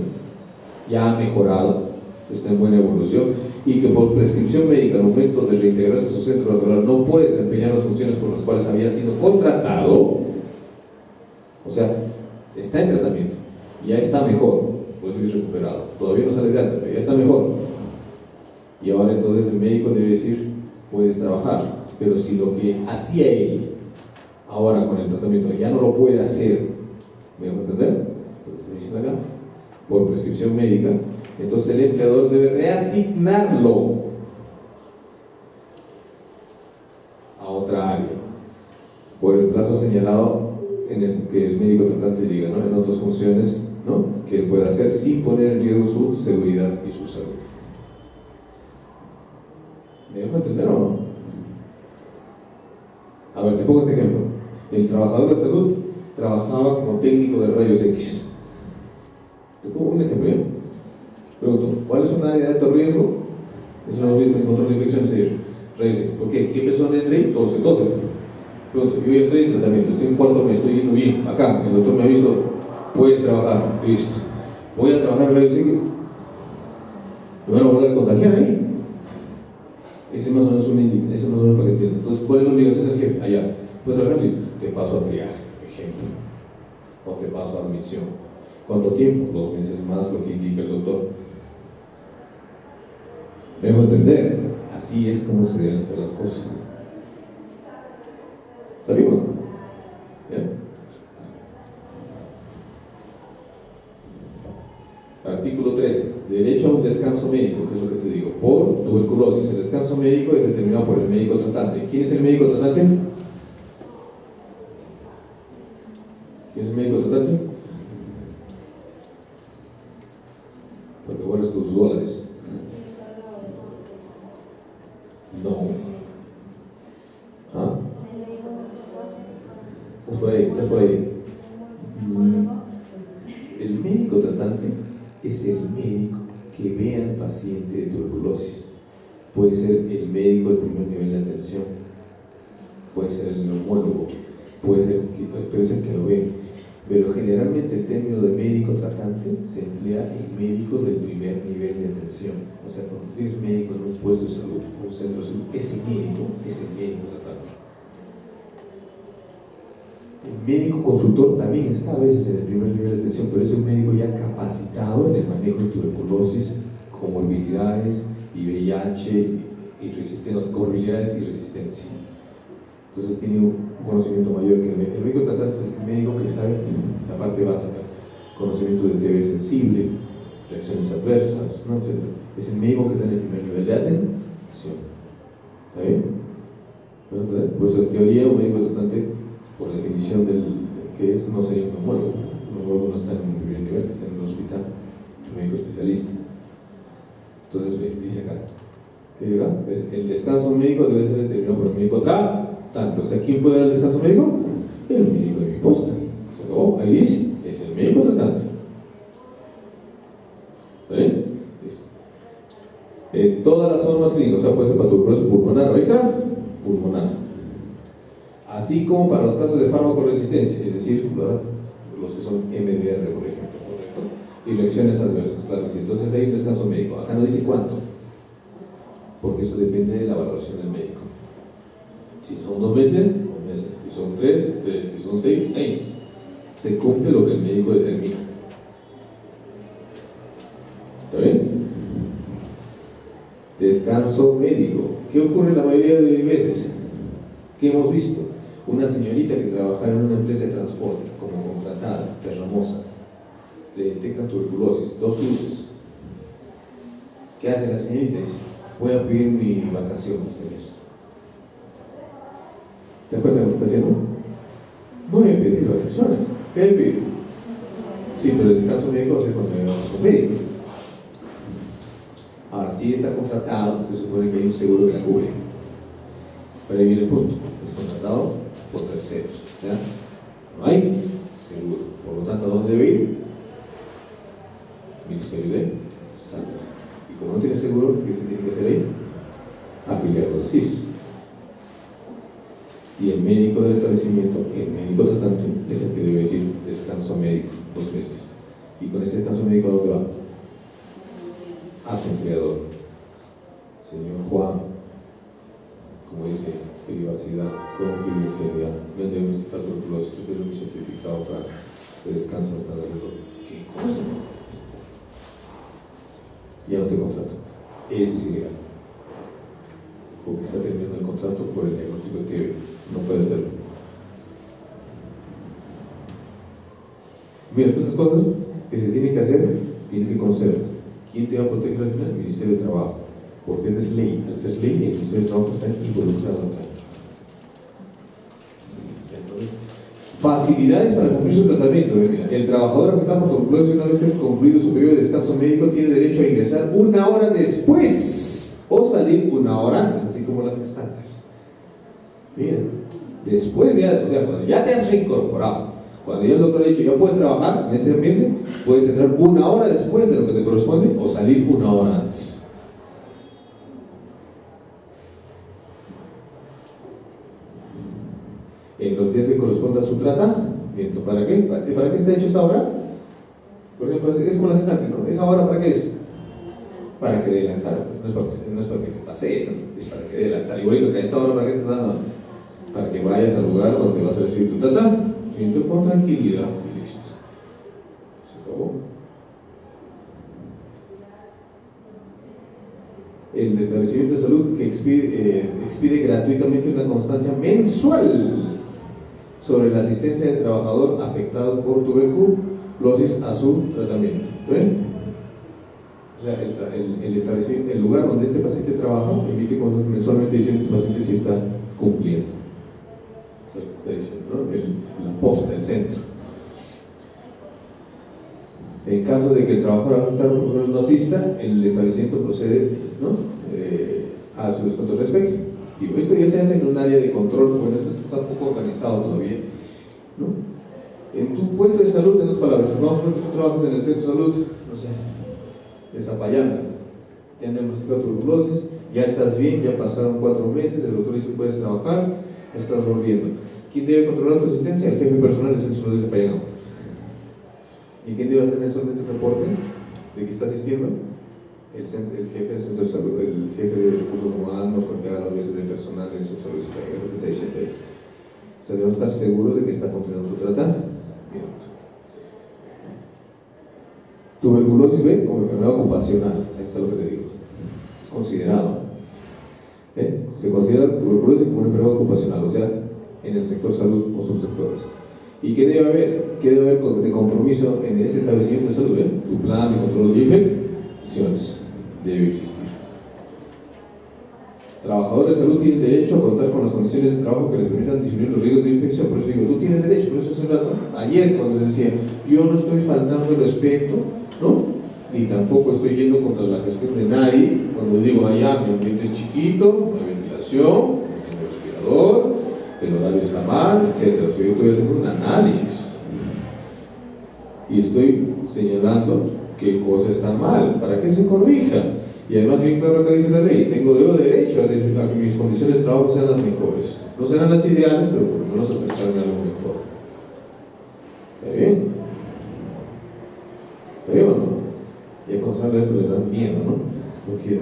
ya ha mejorado, está en buena evolución, y que por prescripción médica al momento de reintegrarse a su centro laboral no puede desempeñar las funciones por las cuales había sido contratado, o sea, está en tratamiento, ya está mejor, por eso es recuperado, todavía no sale de alta, pero ya está mejor, y ahora entonces el médico debe decir, puedes trabajar, pero si lo que hacía él ahora con el tratamiento ya no lo puede hacer, ¿me van a entender? Lo que estoy diciendo acá, por prescripción médica, entonces el empleador debe reasignarlo a otra área por el plazo señalado en el que el médico tratante diga, ¿no? En otras funciones, ¿no? Que él pueda hacer sin poner en riesgo su seguridad y su salud. ¿Me dejo entender o no? A ver, te pongo este ejemplo. El trabajador de salud trabajaba como técnico de rayos X. Te pongo un ejemplo, ¿eh? Pregunto, ¿cuál es un área de alto riesgo? Eso lo hemos visto en control de infecciones y rayos X. ¿Por qué? ¿Qué persona entra ahí? Todos los que tosen. Pregunto, yo ya estoy en tratamiento, estoy en cuarto mes, estoy yendo bien, acá, el doctor me ha visto, puedes trabajar, listo. Voy a trabajar en rayos X. ¿Me van a volver a contagiar ahí? Ese más o menos ese más o menos para que pienses. Entonces, ¿cuál es la obligación del jefe? Allá, puedes trabajar, listo. Te paso a triaje, ejemplo. O te paso a admisión. ¿Cuánto tiempo? 2 meses más, lo que indica el doctor. ¿Me dejo entender? Así es como se deben hacer las cosas. ¿Está bien o no? ¿Bien? Artículo 13. Derecho a un descanso médico, que es lo que te digo. Por tuberculosis, el descanso médico es determinado por el médico tratante. ¿Quién es el médico tratante? ¿Quién es el médico tratante? Porque guardas tus dólares. No. ¿Ah? ¿Estás por ahí? ¿Estás por ahí? El médico tratante es el médico que ve al paciente de tuberculosis. Puede ser el médico del primer nivel de atención, puede ser el neumólogo, puede ser, pero es el que lo ve. Pero generalmente el término de médico tratante se emplea en médicos del primer nivel de atención. O sea, cuando tú eres médico en un puesto de salud, un centro de salud, ese médico es el médico tratante. El médico consultor también está a veces en el primer nivel de atención, pero es un médico ya capacitado en el manejo de tuberculosis, comorbilidades y VIH y resistencia, comorbilidades y resistencia. Entonces tiene un conocimiento mayor que el médico. El médico tratante es el médico que sabe la parte básica, conocimiento de TB sensible, reacciones adversas, ¿no? Etc. Es el médico que está en el primer nivel de atención. ¿Está bien? Pues en teoría un médico tratante, por definición del que es, no sería un neumólogo. Un neumólogo no está en un primer nivel, está en un hospital, un médico especialista. Entonces dice acá, ¿qué diga? El descanso médico debe ser determinado por el médico tratante. O sea, ¿quién puede dar el descanso médico? El médico de mi posta. Se acabó, ahí dice, es el médico tratante. ¿Está bien? En todas las formas clínicas, o sea, puede ser para tuberculosis pulmonar o extrapulmonar. Así como para los casos de farmacoresistencia, es decir, los que son MDR, por ejemplo, ¿correcto? Y reacciones adversas, claro. Entonces hay un descanso médico. Acá no dice cuánto, porque eso depende de la valoración del médico. Si son 2 meses, 2 meses. Si son 3, 3. Si son 6, 6. Se cumple lo que el médico determina. ¿Está bien? Descanso médico. ¿Qué ocurre la mayoría de veces? ¿Qué hemos visto? Una señorita que trabajaba en una empresa de transporte como contratada, terramosa, le detectan tuberculosis, 2 cruces. ¿Qué hace la señorita? Dice, voy a pedir mi vacación este mes. ¿Te das cuenta de lo que está haciendo? Voy a pedir vacaciones. ¿Qué hay que pedir? Sí, pero el descanso médico va a ser cuando vayamos a un médico. Ahora, si está contratado, se supone que hay un seguro que la cubre. Pero ahí viene el punto. Es contratado por terceros. O sea, no hay seguro. Por lo tanto, ¿a dónde debe ir? Ministerio de Salud. Y como no tiene seguro, ¿qué se tiene que hacer ahí? Afiliarlo al SIS. Y el médico del establecimiento, el médico tratante, es el que debe decir descanso médico 2 meses. Y con ese descanso médico, ¿a dónde va? A su empleador. Señor Juan, como dice, privacidad, confidencialidad. Ya debemos estar tuberculosis, yo quiero mi certificado para el descanso de cada uno. ¿Qué cosa? Ya no te contrato. Eso es ilegal. Porque está terminando el contrato por el diagnóstico de que no puede hacerlo. Mira, todas esas cosas que se tienen que hacer, tienes que conocerlas. ¿Quién te va a proteger al final? El Ministerio de Trabajo. Porque es ley. Al ser ley, el Ministerio de Trabajo está involucrado acá. Entonces, facilidades para cumplir su tratamiento. Mira, el trabajador afectado por tuberculosis, una vez que ha concluido su periodo de descanso médico, tiene derecho a ingresar 1 hora después o salir 1 hora antes, así como las gestantes. Mira, después de, o sea, cuando ya te has reincorporado, cuando ya el doctor ha dicho ya puedes trabajar en ese ambiente, puedes entrar 1 hora después de lo que te corresponde o salir 1 hora antes. En los días que corresponda a su tratamiento. ¿Para qué? ¿Para qué está hecho esta hora? Por ejemplo, es como la gestante, ¿no? ¿Esa hora para qué es? Para que dé lactar. No es para que se pase, ¿no? Es para que dé lactar. Igualito que a esta hora, ¿para qué te estás dando? Para que vayas al lugar donde vas a recibir tu tratamiento con tranquilidad y listo. Se acabó. El establecimiento de salud que expide gratuitamente una constancia mensual sobre la asistencia del trabajador afectado por tuberculosis a su tratamiento. ¿Ven? O sea, el establecimiento, el lugar donde este paciente trabaja, emite mensualmente diciendo que este paciente sí está cumpliendo. O sea, está diciendo, ¿no? La posta, el centro. En caso de que el trabajador afectado por tuberculosis no asista, el establecimiento procede, ¿no? A su descontrol respectivo. Esto ya se hace en un área de control, bueno, esto está un poco organizado todavía, ¿no? En tu puesto de salud, en 2 palabras, vamos a ver que tú trabajas en el centro de salud, no sé, de Zapayanga, te han diagnosticado tuberculosis, ya estás bien, ya pasaron 4 meses, el doctor dice puedes trabajar, estás volviendo. ¿Quién debe controlar tu asistencia? El jefe personal del centro de salud de Zapayanga. ¿Y quién debe hacer mensualmente un reporte de que está asistiendo? El jefe del centro de salud, el jefe de recursos humanos, o el que haga las veces de personal del centro de salud, es lo que está diciendo ahí. O sea, debemos estar seguros de que está continuando su tratamiento. Tuberculosis, ¿ve? Como enfermedad ocupacional, ahí está lo que te digo. Es considerado. Se considera tuberculosis como una enfermedad ocupacional, o sea, en el sector salud o subsectores. ¿Y qué debe haber? ¿Qué debe haber de compromiso en ese establecimiento de salud? Tu plan de control de infecciones debe existir. Trabajadores de salud tienen derecho a contar con las condiciones de trabajo que les permitan disminuir los riesgos de infección. Por eso digo, tú tienes derecho. Por eso hace un rato, ayer cuando les decía, yo no estoy faltando el respeto, ¿no? Ni tampoco estoy yendo contra la gestión de nadie. Cuando digo, allá mi ambiente es chiquito, no hay ventilación, no tengo respirador, el horario está mal, etc. O sea, yo estoy haciendo un análisis y estoy señalando qué cosas están mal, para que se corrija. Y además, bien claro que dice la ley, tengo derecho a que mis condiciones de trabajo sean las mejores. No serán las ideales, pero por lo menos acercarme a lo mejor. ¿Está bien? ¿Está bien o no? Ya cuando se habla de esto les dan miedo, ¿no? No quieren.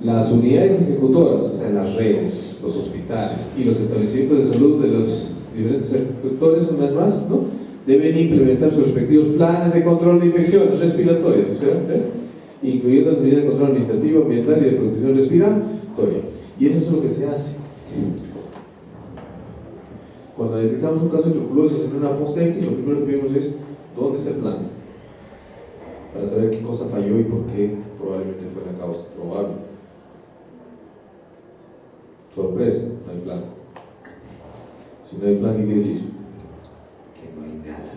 Las unidades ejecutoras, o sea, las redes, los hospitales y los establecimientos de salud de los diferentes sectores, una vez más, ¿no? Deben implementar sus respectivos planes de control de infecciones respiratorias, o sea, incluyendo las medidas de control administrativo, ambiental y de protección respiratoria. Y eso es lo que se hace. Cuando detectamos un caso de tuberculosis en una posta X, lo primero que pedimos es ¿dónde está el plan? Para saber qué cosa falló y por qué probablemente fue la causa probable. Sorpresa, no hay plan. Si no hay plan, ¿qué quiere decir? Que no hay nada.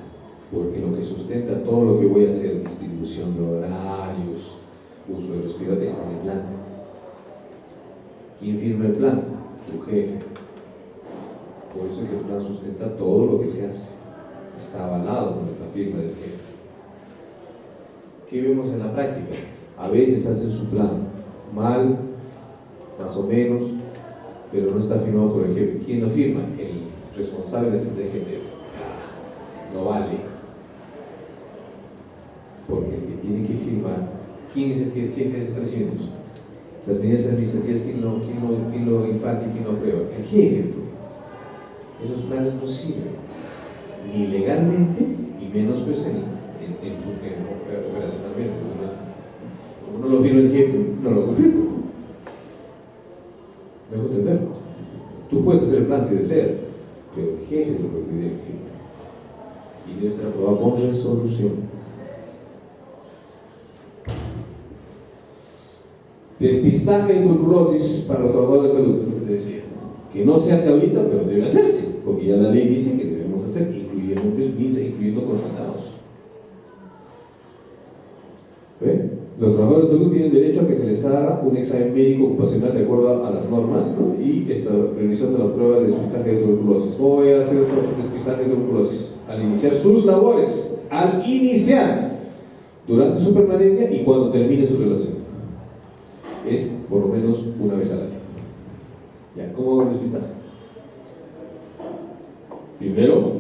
Porque lo que sustenta todo lo que voy a hacer, distribución de horarios, uso de respirador, está en el plan. ¿Quién firma el plan? Tu jefe. Por eso es que el plan sustenta todo lo que se hace. Está avalado por la firma del jefe. ¿Qué vemos en la práctica? A veces hacen su plan mal, más o menos, pero no está firmado por el jefe. ¿Quién lo firma? El responsable de la estrategia de no vale. Porque el que tiene que firmar, ¿quién es el jefe de establecimientos? Las medidas administrativas, ¿quién lo imparte y quién lo aprueba? El jefe. Esos planes no sirven, ni legalmente, y menos pues operacionalmente. Como no lo firma el jefe, no lo firma. ¿Me dejo entender? Tú puedes hacer el plan si deseas, pero el jefe lo pide el jefe. Y debe estar aprobado con resolución. Despistaje de tuberculosis para los trabajadores de salud, es lo que te decía. Que no se hace ahorita, pero debe hacerse, porque ya la ley dice que debemos hacer, incluyendo contratados. ¿Ven? Los trabajadores de salud tienen derecho a que se les haga un examen médico ocupacional de acuerdo a las normas, ¿no? Y está realizando la prueba de despistaje de tuberculosis. ¿Cómo voy a hacer este despistaje de tuberculosis? Al iniciar sus labores, durante su permanencia y cuando termine su relación. Es por lo menos una vez al año. Ya, ¿cómo hago el despistaje? Primero,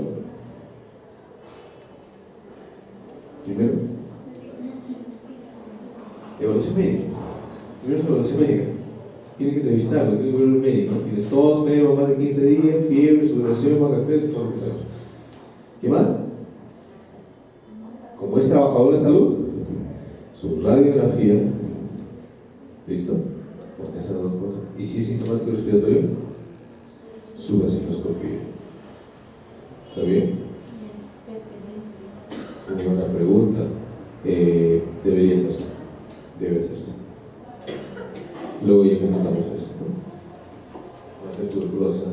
evaluación médica. Primero es evaluación médica. Tiene que entrevistarlo, tiene que ver un médico. Tienes tos, fiebre, más de 15 días, fiebre, sudoración, baja peso, todo lo que sea. ¿Qué más? Como es trabajador de salud, su radiografía, ¿listo? Con esas dos cosas. Y si es sintomático respiratorio, su vaciloscopía. ¿Está bien? Una buena pregunta. Debería hacerse. Debe hacerse. Luego ya comentamos eso, ¿no? Va a ser tuberculosa.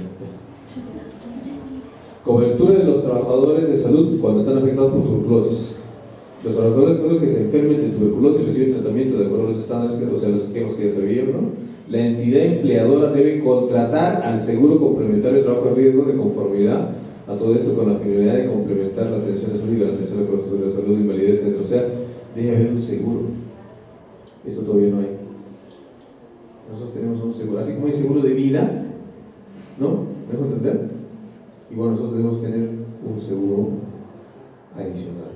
Cobertura de los trabajadores de salud cuando están afectados por tuberculosis. Los trabajadores de salud que se enfermen de tuberculosis reciben tratamiento de acuerdo a los estándares, o sea, los esquemas que ya sabían, ¿no? La entidad empleadora debe contratar al seguro complementario de trabajo de riesgo de conformidad a todo esto con la finalidad de complementar la atención de salud y garantizar la cobertura de salud, invalidez, etc. O sea, debe haber un seguro. Esto todavía no hay. Nosotros tenemos un seguro, así como hay seguro de vida, ¿no? ¿Me dejo entender? Igual nosotros debemos tener un seguro adicional.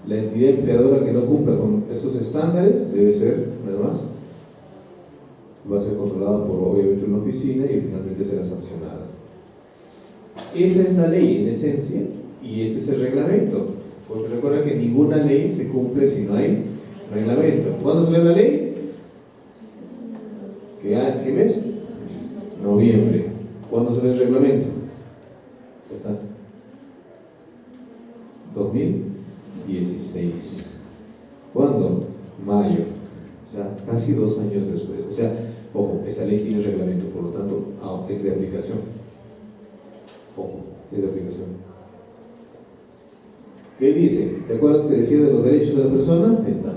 La entidad empleadora que no cumpla con estos estándares debe ser, además, va a ser controlada por obviamente una oficina y finalmente será sancionada. Esa es la ley en esencia y este es el reglamento. Porque recuerda que ninguna ley se cumple si no hay reglamento. ¿Cuándo sale la ley? ¿Qué mes? Noviembre. ¿Cuándo sale el reglamento? ¿Está? 2016. ¿Cuándo? Mayo. O sea, casi 2 años después. O sea, ojo, esta ley tiene reglamento, por lo tanto, es de aplicación. Ojo, es de aplicación. ¿Qué dice? ¿Te acuerdas que decía de los derechos de la persona? Ahí está.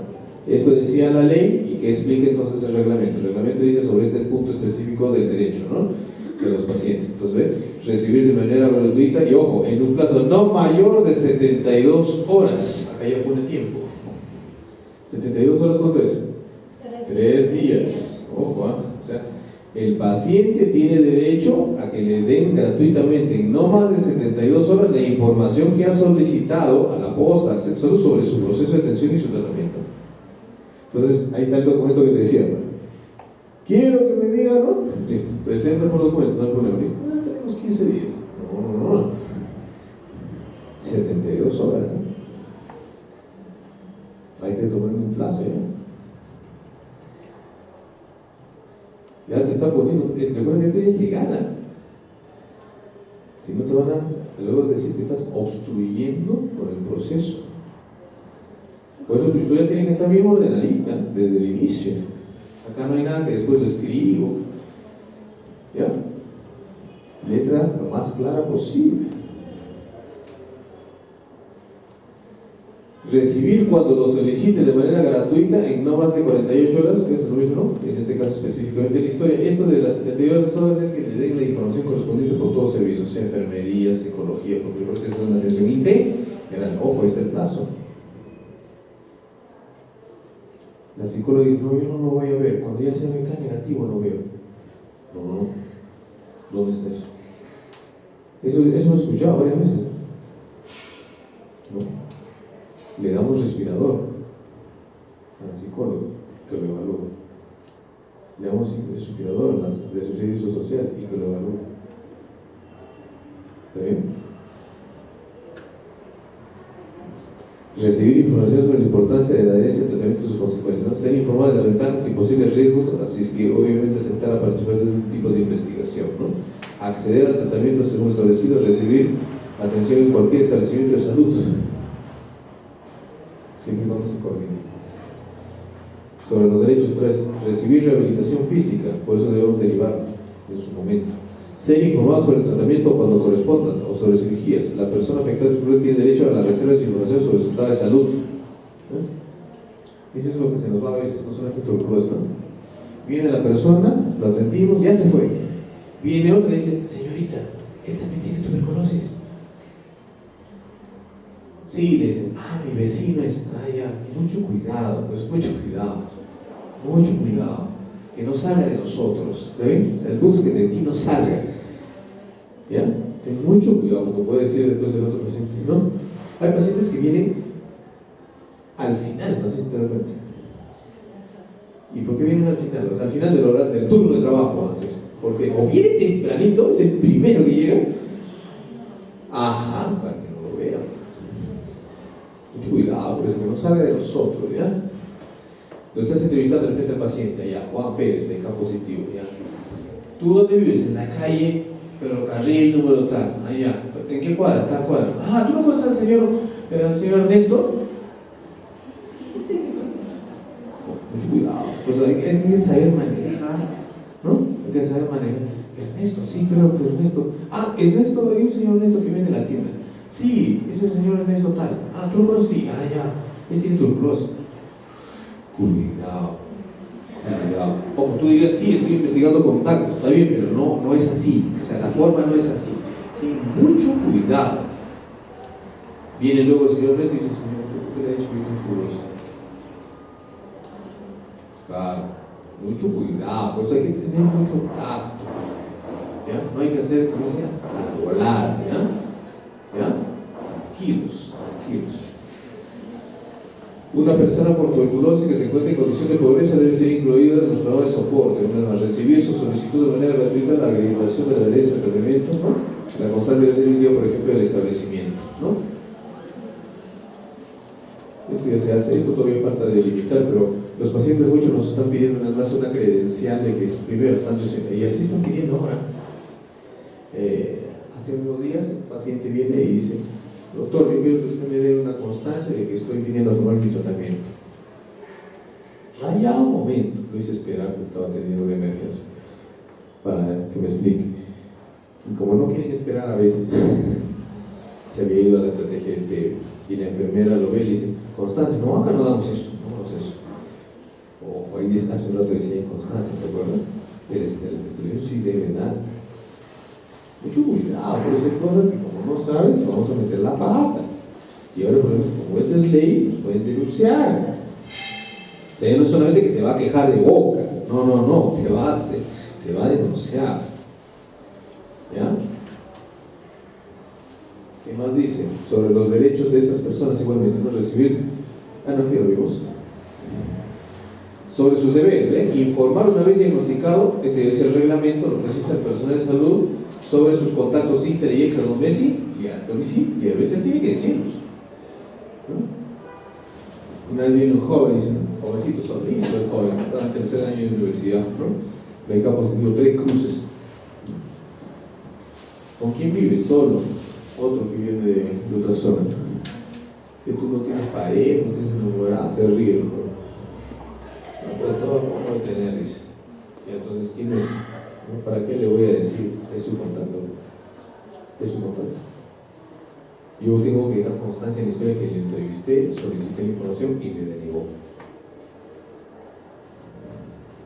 Esto decía la ley y que explica entonces el reglamento. El reglamento dice sobre este punto específico del derecho, ¿no? De los pacientes. Entonces, ¿ve? Recibir de manera gratuita y, ojo, en un plazo no mayor de 72 horas. Acá ya pone tiempo. 72 horas, ¿cuánto es? 3 días. Ojo, o sea, el paciente tiene derecho a que le den gratuitamente en no más de 72 horas la información que ha solicitado a la posta, al CEPSALUD, sobre su proceso de atención y su tratamiento. Entonces, ahí está el documento que te decía, ¿no? Quiero que me digan, ¿no? Listo, presenta por documentos, no hay problema, listo. Tenemos 15 días. No. 72 horas, ¿no? Ahí te toman un plazo, ¿ya? Ya te está poniendo, recuerda que esto es legal. Si no te van a luego decir que estás obstruyendo por el proceso. Por eso tu historia tiene que estar bien ordenadita desde el inicio. Acá no hay nada que después lo escribo. ¿Ya? Letra lo más clara posible. Recibir cuando lo solicite de manera gratuita en no más de 48 horas, eso es lo mismo, ¿no? En este caso específicamente la historia. Esto de las 72 horas es que le den la información correspondiente por todo servicio, sea enfermería, psicología, porque esa es una atención integral. Ojo, este es el plazo. La psicóloga dice, no, yo no lo voy a ver, cuando ya sea acá negativo lo veo. No, ¿dónde está eso? Eso lo he escuchado varias veces. No. Le damos respirador al psicólogo que lo evalúe. Le damos respirador a las de su servicio social y que lo evalúe. ¿Está bien? Recibir información sobre la importancia de la adherencia al tratamiento y sus consecuencias, ¿no? Ser informado de las ventajas y posibles riesgos, así es que obviamente aceptar a participar de un tipo de investigación, ¿no? Acceder al tratamiento según establecido, recibir atención en cualquier establecimiento de salud, siempre y cuando se coordine. Sobre los derechos, 3, recibir rehabilitación física, por eso debemos derivar en su momento. Ser informado sobre el tratamiento cuando corresponda o sobre cirugías. La persona afectada por tuberculosis tiene derecho a la reserva de información sobre su estado de salud. Eso es lo que se nos va a veces, no solamente tuberculosis, ¿no? Viene la persona, lo atendimos, ya se fue. Viene otra y dice, señorita, él también tiene tuberculosis. Sí, le dicen, mi vecino es, ya, mucho cuidado, pues mucho cuidado, que no salga de nosotros, ¿está bien? O sea, el bus que de ti no salga, ¿ya? Ten mucho cuidado, como puede decir después el otro paciente, ¿no? Hay pacientes que vienen al final, no sé si te das cuenta. ¿Y por qué vienen al final? O sea, al final del turno de trabajo, van a ser. Porque o viene tempranito, es el primero que llega, para que no lo vean. Mucho cuidado, por eso que no salga de nosotros, ¿ya? Lo estás entrevistando de repente al paciente, allá, Juan Pérez, de K positivo, ¿ya? ¿Tú dónde vives? En la calle Ferrocarril, número tal, allá. ¿En qué cuadra? Tal cuadra. ¿Tú no conoces al señor Ernesto? Mucho cuidado, pues hay que saber manejar, ¿no? Hay que saber manejar. Ernesto, sí, creo que Ernesto. Ernesto, hay un señor Ernesto que viene de la tienda. Sí, ese señor Ernesto tal. ¿Tú lo conoces? Sí, ya. Este tiene tuberculosis. Cuidado. Como tú dirías, sí, estoy investigando contactos, está bien, pero no es así. O sea, la forma no es así. Ten mucho cuidado. Viene luego el señor Ernesto y dice, señor, ¿por qué le ha dicho que tiene tuberculosis? Claro, mucho cuidado, por eso hay que tener mucho tacto, ¿ya? No hay que hacer, ¿cómo se llama? Al volar, ¿ya? Tranquilos. Una persona por tuberculosis que se encuentra en condición de pobreza debe ser incluida en los programas de soporte, recibir su solicitud de manera gratuita, la acreditación de la ley de tratamiento, ¿no? La constancia debe ser un día, por ejemplo, del establecimiento, ¿no? Esto ya se hace, esto todavía falta delimitar, pero los pacientes muchos nos están pidiendo nada más una credencial de que primero están recibiendo, y así están pidiendo ahora. Hace unos días el paciente viene y dice: doctor, yo quiero que usted me dé una constancia de que estoy viniendo a tomar mi tratamiento. Ya un momento, lo hice esperar porque estaba teniendo una emergencia para que me explique. Y como no quieren esperar a veces, se había ido a la estrategia del TV. Y la enfermera lo ve y le dice: constancia, no, acá no damos eso, no damos eso. O ahí hace un rato decía inconstancia, ¿te acuerdas? El estudio sí debe dar. Mucho cuidado, por eso es cosa que como no sabes, vamos a meter la pata. Y ahora, por ejemplo, como esto es ley, nos pueden denunciar. O sea, no es solamente que se va a quejar de boca, no, te va a denunciar. ¿Ya? ¿Qué más dice? Sobre los derechos de estas personas, igualmente, no recibir. No, aquí lo vimos. Sobre sus deberes, informar una vez diagnosticado, este es el reglamento, lo precisa el personal de salud, sobre sus contactos inter y extra domicilio, y a veces tiene que decirnos, ¿no? Una vez viene un joven, dice: jovencito, sobrino del joven, estaba en tercer año de universidad, ¿no? Venga positivo, 3 cruces. ¿Con quién vives? Solo. Otro que viene de otra zona. Que tú no tienes pareja, no tienes enamorada, se ríe el joven. No, pero todo cómo de tener, dice. Y entonces, ¿quién es? ¿No? ¿Para qué le voy a decir? Es su contacto. Es su contacto. Yo tengo que dar constancia en la historia que le entrevisté, solicité la información y me denegó.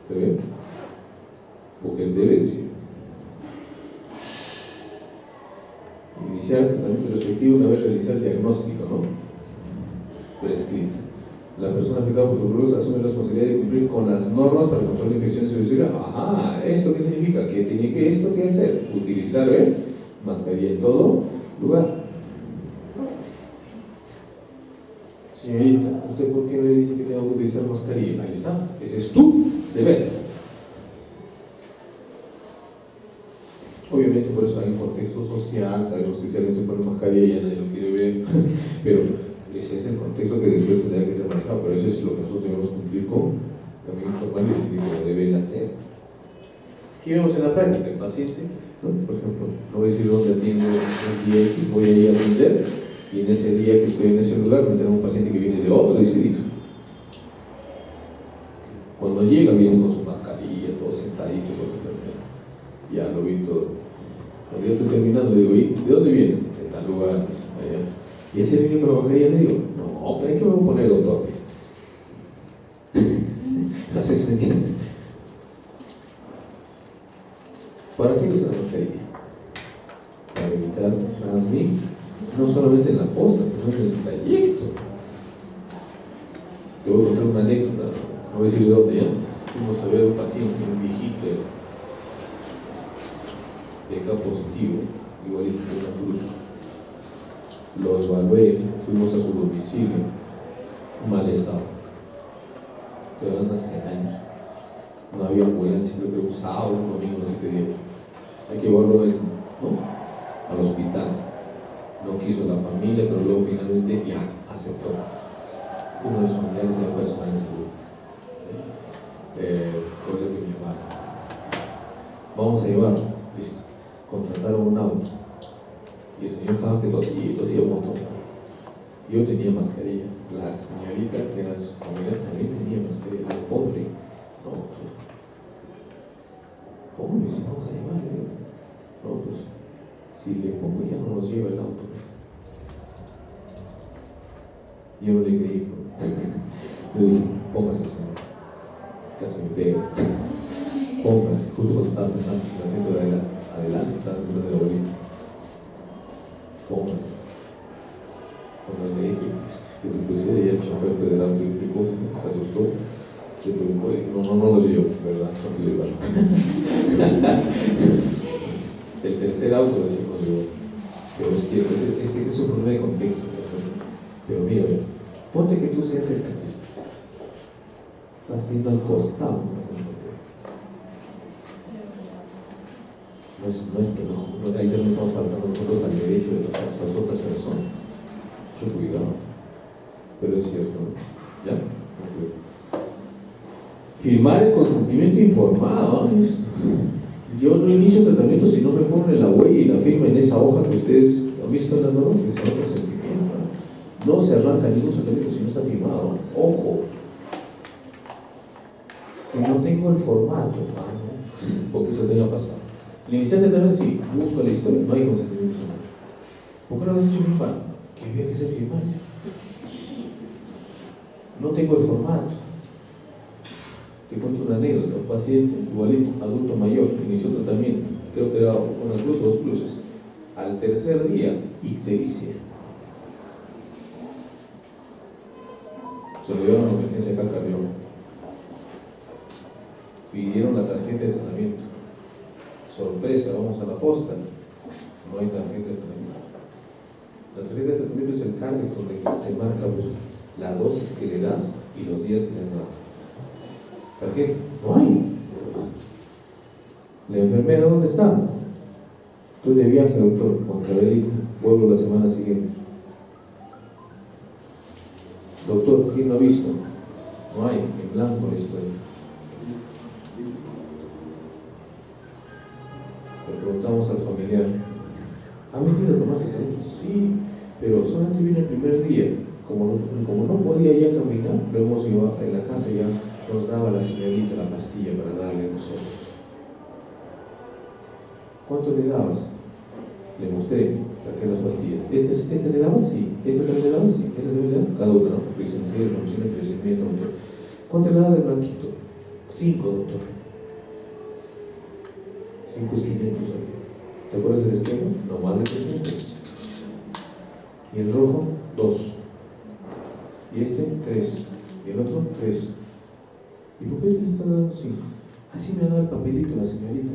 ¿Se ve? Porque él debe decir. Iniciar el tratamiento respectivo una vez realizado el diagnóstico, ¿no? Prescrito. La persona afectada por tuberculosis asume la responsabilidad de cumplir con las normas para el control de infecciones y Ajá, ¿esto qué significa? ¿Qué tiene que esto que hacer? Utilizar mascarilla en todo lugar. Señorita, ¿usted por qué me dice que tengo que utilizar mascarilla? Ahí está, ese es tu deber. Obviamente por eso hay un contexto social, sabemos que si alguien se pone mascarilla ya nadie lo quiere ver, pero ese es el contexto que después tendrá que ser manejado, pero eso es lo que nosotros debemos cumplir con también informal y decir que lo deben hacer. ¿Qué vemos en la práctica? El paciente, ¿no? Por ejemplo, no voy a decir dónde atiendo el día X, voy a ir a atender y en ese día que estoy en ese lugar me tengo un paciente que viene de otro distrito. Cuando llega viene con su mascarilla, todo sentadito con la enfermera. Ya lo vi todo. Cuando yo estoy terminando le digo: ¿y de dónde vienes? De tal lugar, allá. Y ese viene con la mascarilla, le digo: no, ¿qué me voy a poner, doctor? No sé si me entiendes. ¿Para qué usa la mascarilla? Para evitar transmitir, no solamente en la posta, sino en el trayecto. Te voy a contar una anécdota, no voy a decir de dónde ya. Fuimos a ver a un paciente, un viejito, de acá positivo, igualito que una cruz. Lo evalué, fuimos a su domicilio, mal estado. Estoy hablando hace años. No había ambulancia, creo que un sábado, un domingo, no sé qué día. Hay que llevarlo al hospital. No quiso la familia, pero luego finalmente ya aceptó. Uno de los familiares era personal de salud. Cosas que me llamaron. Vamos a llevarlo, listo. Contrataron un auto. Y el señor estaba que tosía un montón. Yo tenía mascarilla. La señorita, que era su familia, también tenía mascarilla. El pobre, no. ¿Cómo si vamos a llevarle? No, pues, si le pongo ya no nos lleva el auto. Yo no le creí. Le dije: póngase, señor. Casi me pega. Póngase. Justo cuando estaba sentado en el asiento de adelante, estaba sentado de la bolita. Póngase. Cuando le dije que se pusiera, ya el chofer fue delante y dijo, se asustó. Se preocupó y no lo llevo, ¿verdad? No lo llevo. El tercer auto recién nos llevó. Pero es cierto, es que ese es un problema de contexto. Pero mira, Ponte que tú seas el taxista. Estás yendo al costado. No, ahí también estamos faltando nosotros al derecho de las otras personas. Mucho cuidado. Pero es cierto, ¿no? ¿Ya? Firmar el consentimiento informado. Yo no inicio tratamiento si no me ponen la huella y la firma en esa hoja que ustedes han visto en la norma, que se llama consentimiento. No se arranca ningún tratamiento si no está firmado. Ojo. Que no tengo el formato, porque eso te va a pasar. Le iniciaste también, sí, busco la historia, no hay consentimiento. ¿Por qué no lo has hecho firmar? Que había que ser firmado. No tengo el formato. Te cuento una anécdota. Un paciente, igualito, adulto mayor, inició tratamiento, creo que era una cruz o dos cruces. Al tercer día, ictericia. Se lo llevaron a emergencia acá al Carrión. Pidieron la tarjeta de tratamiento. Sorpresa, vamos a la posta. No hay tarjeta de tratamiento. La tarjeta de tratamiento es el carnet donde se marca la dosis que le das y los días que le has dado. Tarjeta, no hay. La enfermera, ¿dónde está? Estoy de viaje, doctor Juan Carelito. Vuelvo la semana siguiente. Doctor, ¿quién lo ha visto? No hay, en blanco la historia. Le preguntamos al familiar, ¿ha venido a tomar tratamiento? Sí, pero solamente vino el primer día. Como no podía ya caminar, lo hemos llevado en la casa, ya nos daba la señorita la pastilla para darle a nosotros. ¿Cuánto le dabas? Le mostré, saqué las pastillas. ¿Este le daba? Sí. ¿Este también le daba? Sí. ¿Este también le daba? Cada uno, ¿no? Prisión, crecimiento, doctor. ¿Cuánto le das del blanquito? 5, doctor. 5 es 500. ¿Te acuerdas del esquema? No más de 300. Y el rojo, 2. Y este, 3. Y el otro, 3. ¿Y por qué este le está dando 5? Así me ha dado el papelito la señorita.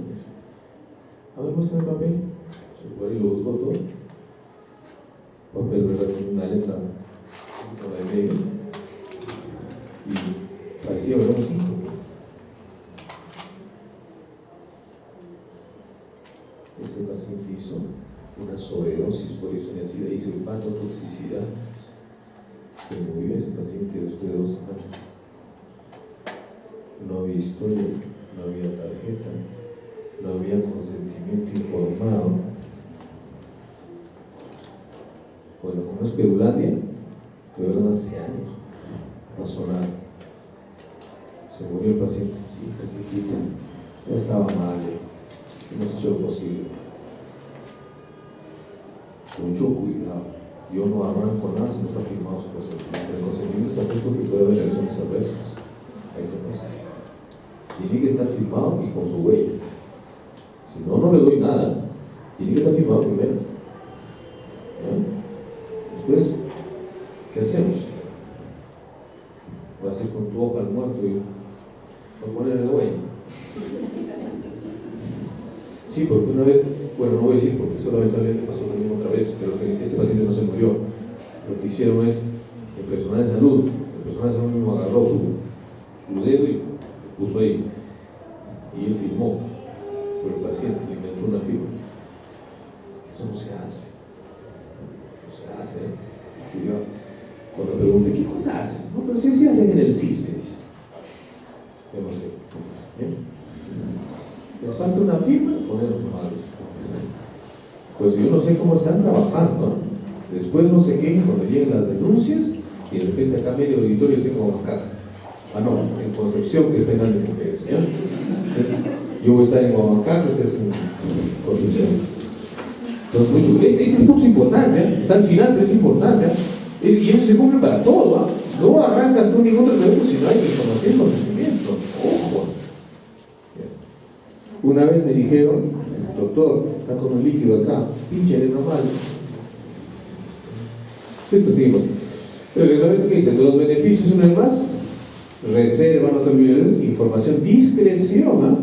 A ver, muéstrame el papel. Por ahí lo buscó todo. Papel, ¿verdad? Con una letra por ahí medio. Y parecía, ¿verdad? Un 5. Este paciente hizo una sobredosis por isoniazida, hizo hepatotoxicidad. Se murió ese paciente después de 2 semanas. No había historia, no había tarjeta, no había consentimiento informado. Bueno, como es Perulandia, pero hace años, no pasó nada. Se murió el paciente, sí, ese hijito, no estaba mal, hemos hecho lo posible. Mucho cuidado. Yo no arranco nada si no está firmado su consentimiento. El consentimiento está puesto que puede haber reacciones adversas. A este paciente. Tiene que estar firmado y con su huella. Si no, no le doy nada. Tiene que estar firmado primero. ¿Ya? Después, ¿qué hacemos? Vas a ir con tu hoja al muerto y vas a poner en la huella. Sí, porque una vez, bueno, no voy a decir porque eso lamentablemente pasó también otra vez, pero este paciente no se murió. Lo que hicieron es, el personal de salud mismo agarró su dedo y lo puso ahí. Y él firmó por el paciente, le inventó una firma. Eso no se hace. No se hace, ¿eh? Cuidado. Cuando pregunté, ¿qué cosa haces? No, pero sí hacen en el CIS, me dice. Yo no sé. ¿Bien? Les falta una firma, poner los normales. Pues yo no sé cómo están trabajando, ¿no? Después no sé qué, cuando lleguen las denuncias, y de repente acá medio auditorio estoy como acá. Ah, no, en Concepción, que es penal de mujeres, ¿ya? Entonces, yo voy a estar en Guamacaco, ustedes en Concepción. Entonces, mucho, este punto es importante, ¿eh? Está al final, pero es importante, ¿eh? Y eso se cumple para todo, ¿eh? No arrancas tú ningún tratamiento si no hay información y consentimiento. Ojo. Una vez me dijeron, doctor, está con un líquido acá, pinche normal. Esto seguimos. El reglamento que dice, de los beneficios una vez más, reserva, no te olvides, información, discreción, ¿eh?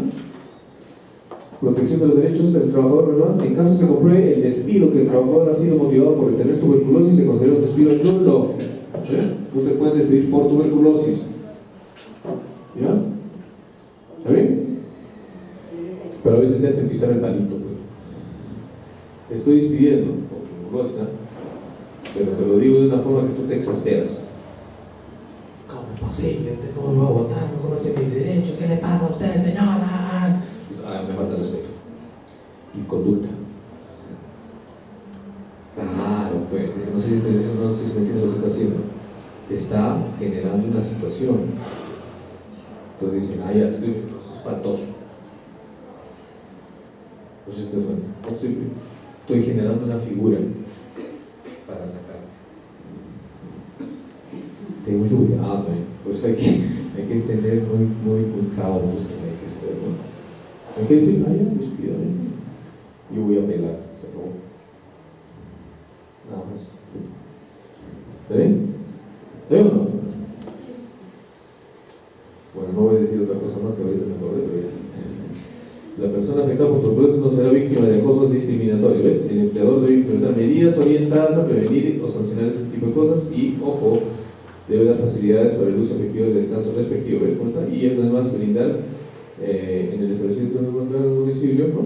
Protección de los derechos del trabajador, ¿no? En caso se compruebe el despido que el trabajador ha sido motivado por tener tuberculosis, se considera un despido nulo. ¿Eh? no te pueden despedir por tuberculosis. ¿Ya? ¿Está bien? Pero a veces te hacen pisar el palito, pues. Te estoy despidiendo por tuberculosis, ¿eh? Pero te lo digo de una forma que tú te exasperas. ¿Cómo es posible? ¿Cómo me va a votar? ¿No conoce mis derechos? ¿Qué le pasa a usted, señora? Me falta respeto. Y conducta. Claro, pues, no sé si me entiendes lo que está haciendo. Te está generando una situación. Entonces dicen, ya, estoy espantoso. No sé si te das cuenta. Estoy generando una figura para sacarte. Ten mucho cuidado, pues hay que tener muy calmo, pues, hay que ser, ¿no? Hay que decir, yo voy a apelar, se acabó. Nada más. ¿Está bien? ¿Está bien o no? Bueno, no voy a decir otra cosa más que ahorita me acordé, pero ya. La persona afectada por tuberculosis no será víctima de acosos discriminatorios, ¿ves? El empleador debe implementar medidas orientadas a prevenir o sancionar este tipo de cosas y, ojo, debe dar facilidades para el uso efectivo del descanso respectivo, ¿ves cómo está? Y además brindar en el establecimiento más grande del domicilio, ¿no?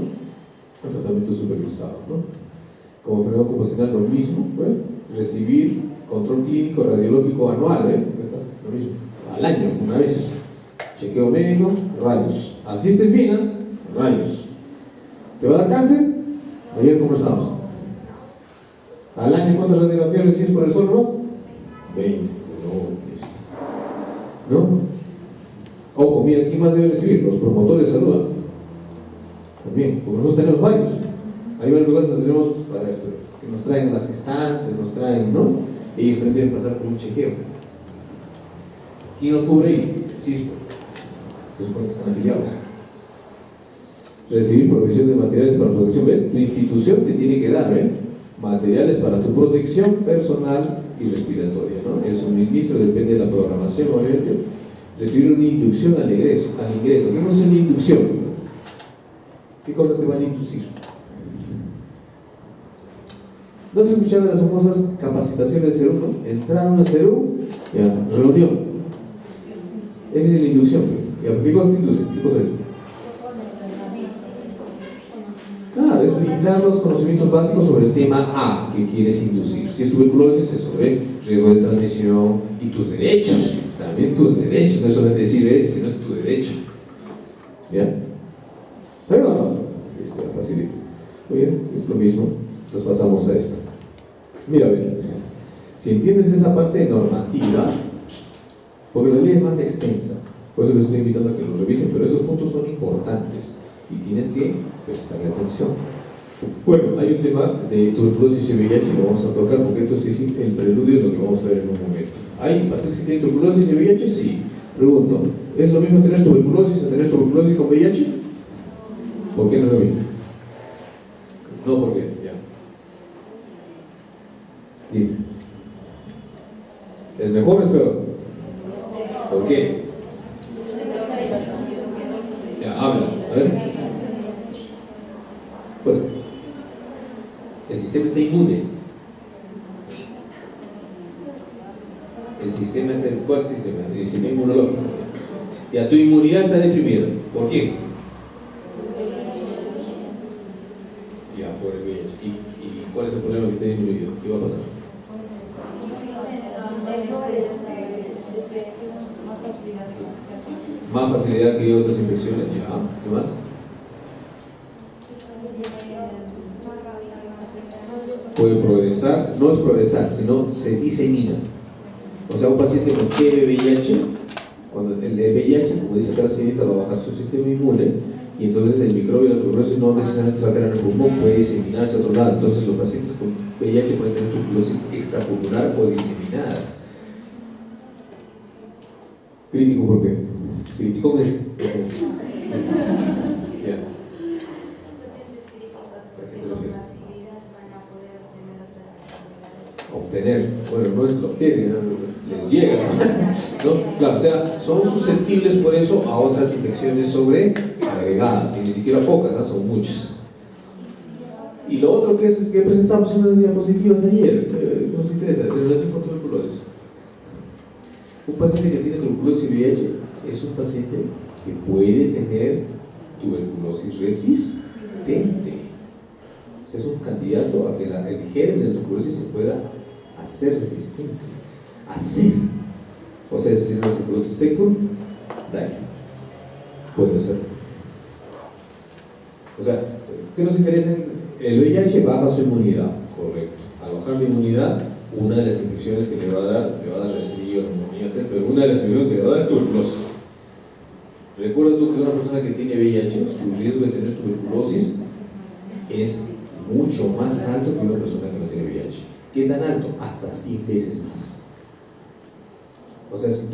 El tratamiento supervisado, ¿no? Como enfermedad ocupacional, lo mismo, ¿ves? Recibir control clínico radiológico anual, ¿ves? Lo mismo, al año, una vez. Chequeo médico, rayos. Asistes bien, rayos. ¿Te va a dar cáncer? Ayer conversamos. ¿Al año cuántas radiografías recibes por el sol nomás? 20. ¿No? Ojo, mira, ¿quién más debe recibir? Los promotores de salud. También, porque nosotros tenemos varios. Hay varios lugares donde tenemos que nos traen las gestantes, nos traen, ¿no? Ellos deben pasar por un chequeo. ¿Quién no cubre ahí? CISPO. Se supone que están afiliados. Recibir provisión de materiales para protección. ¿Ves? La institución te tiene que dar, materiales para tu protección personal y respiratoria, ¿no? El suministro depende de la programación, obviamente. Recibir una inducción al ingreso. ¿Qué cosa es una inducción? ¿Qué cosa te van a inducir? ¿No has escuchado las famosas capacitaciones de CERU, no? Entrar a una CERU, ya, reunión. Esa es la inducción. Ya, ¿qué cosa te induce? ¿Qué cosa es? Claro, es brindar los conocimientos básicos sobre el tema A que quieres inducir. Si es tuberculosis, es sobre riesgo de transmisión y tus derechos. También tus derechos, no es solamente decir eso, sino es tu derecho. ¿Ya? Pero no, esto ya facilita. Muy bien, es lo mismo. Entonces pasamos a esto. Mira, a ver, si entiendes esa parte normativa, porque la ley es más extensa, por eso les estoy invitando a que lo revisen, pero esos puntos son importantes y tienes que prestarle atención. Bueno, hay un tema de tuberculosis y VIH que vamos a tocar, porque esto sí es el preludio de lo que vamos a ver en un momento. ¿Hay pacientes que tienen tuberculosis y VIH? Sí. Pregunto, ¿es lo mismo tener tuberculosis a tener tuberculosis con VIH? ¿Por qué no es lo mismo? No, ¿por qué? Ya. Dime. ¿Es mejor o es peor? ¿Por qué? Ya, habla. A ver. Bueno, el sistema está inmune. El sistema está en ¿cuál sistema? El sistema inmunológico. Ya, tu inmunidad está deprimida. ¿Por qué? Ya, por el VIH. ¿Y cuál es el problema que está disminuido? ¿Qué va a pasar? Más facilidad que otras infecciones. Ya, ¿qué más? Puede progresar, no es progresar, sino se disemina. O sea, un paciente con VIH, cuando el VIH, como dice acá la señorita, va a bajar su sistema inmune y entonces el microbio de la tuberculosis no necesariamente se va a quedar en el pulmón, puede diseminarse a otro lado. Entonces los pacientes con VIH pueden tener tuberculosis extrapulmonar o diseminada. Crítico, ¿por qué? Crítico es. Ya. Obtener, bueno, no es que lo obtienen, les llega, ¿no? Claro, o sea, son susceptibles por eso a otras infecciones sobre agregadas, y ni siquiera pocas, ¿eh? Son muchas. Y lo otro que presentamos en las diapositivas ayer, ¿qué nos interesa? En relación con tuberculosis. Un paciente que tiene tuberculosis y VIH es un paciente que puede tener tuberculosis resistente. O sea, es un candidato a que el germen de tuberculosis se pueda hacer resistente. O sea, es decir, una tuberculosis secundaria. Puede ser. O sea, ¿qué nos interesa? El VIH baja su inmunidad, correcto. Al bajar la inmunidad, una de las infecciones que le va a dar resfrío, neumonía, etc. Pero una de las infecciones que le va a dar es tuberculosis. Recuerda tú que una persona que tiene VIH, su riesgo de tener tuberculosis es mucho más alto que una persona que no tiene VIH. ¿Qué tan alto? Hasta 100 veces más. O sea, si